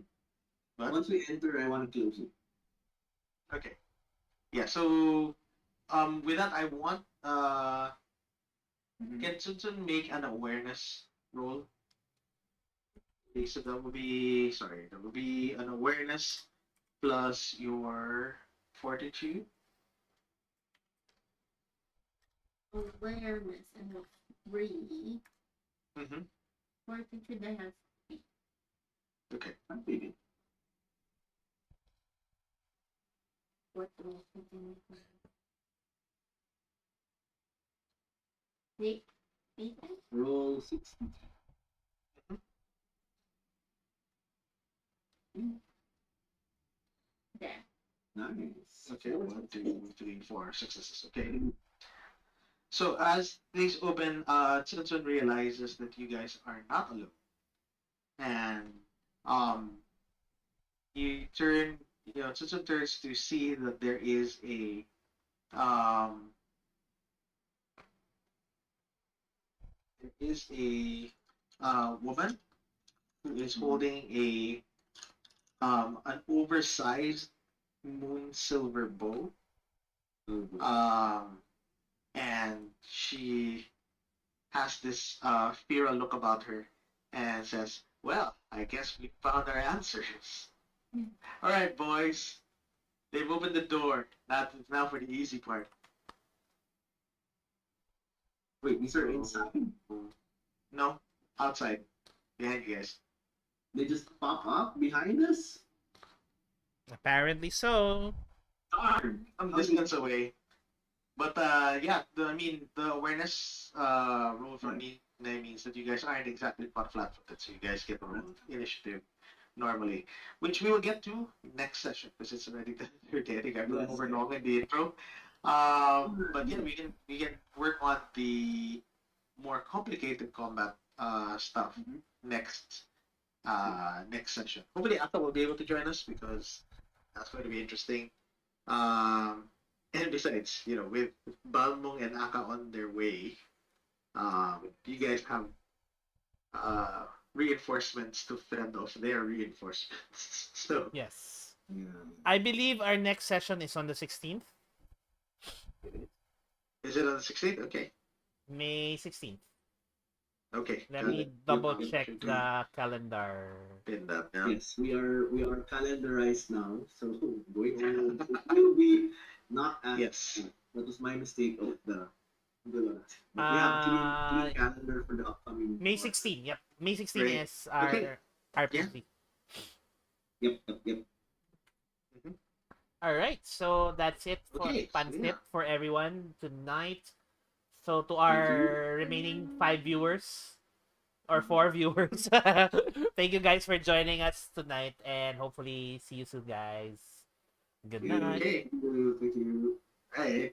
What? Once we enter, I want to close it. Okay, yeah. So with that I want can Tsuntsun make an awareness roll? Okay, so that would be an awareness plus your fortitude. Awareness and a free. Mm-hmm. Fortitude I have. Okay. I'm thinking. What else? Nick? Nathan? Roll 60. There. Nice. Okay. 1, 2, 3, 4 successes. Okay. So as things open, Tsuntsun realizes that you guys are not alone, and um, you turn. You know, Tsuntsun turns to see that there is um, a woman who is holding an oversized moon silver bow. Um, and she has this feral look about her and says, "Well, I guess we found our answers. All right, boys, they've opened the door. Now for the easy part." Wait, these are inside? No, outside, behind you guys. They just pop up behind us? Apparently so. Darn! Some distance away. But yeah, I mean the awareness rule for me means that you guys aren't exactly caught flat-footed, so you guys get the roll initiative normally, which we will get to next session because it's already the third day. I think I've gone over long in the intro. But yeah, we can work on the more complicated combat stuff next next session. Hopefully, Ata will be able to join us because that's going to be interesting. And besides, you know, with Balmong and Aka on their way, you guys have reinforcements to fend off their reinforcements. So Yes. Yeah. I believe our next session is on the 16th. is it on the 16th? Okay. May 16th. Okay. Let got me it. double Yep, check should the calendar. pin that now. Yes, we are calendarized now, so going forward it will be not as Yes. that was my mistake of the last. But we have clean calendar for the upcoming May quarter. 16. Yep. May 16 Great. is our Okay. RPC. Yep. All right. So that's it for Okay, Pansnip yeah. for everyone tonight. So to our remaining 5 viewers or 4 viewers, thank you guys for joining us tonight and hopefully see you soon, guys. Good night. Okay. Thank you. All right.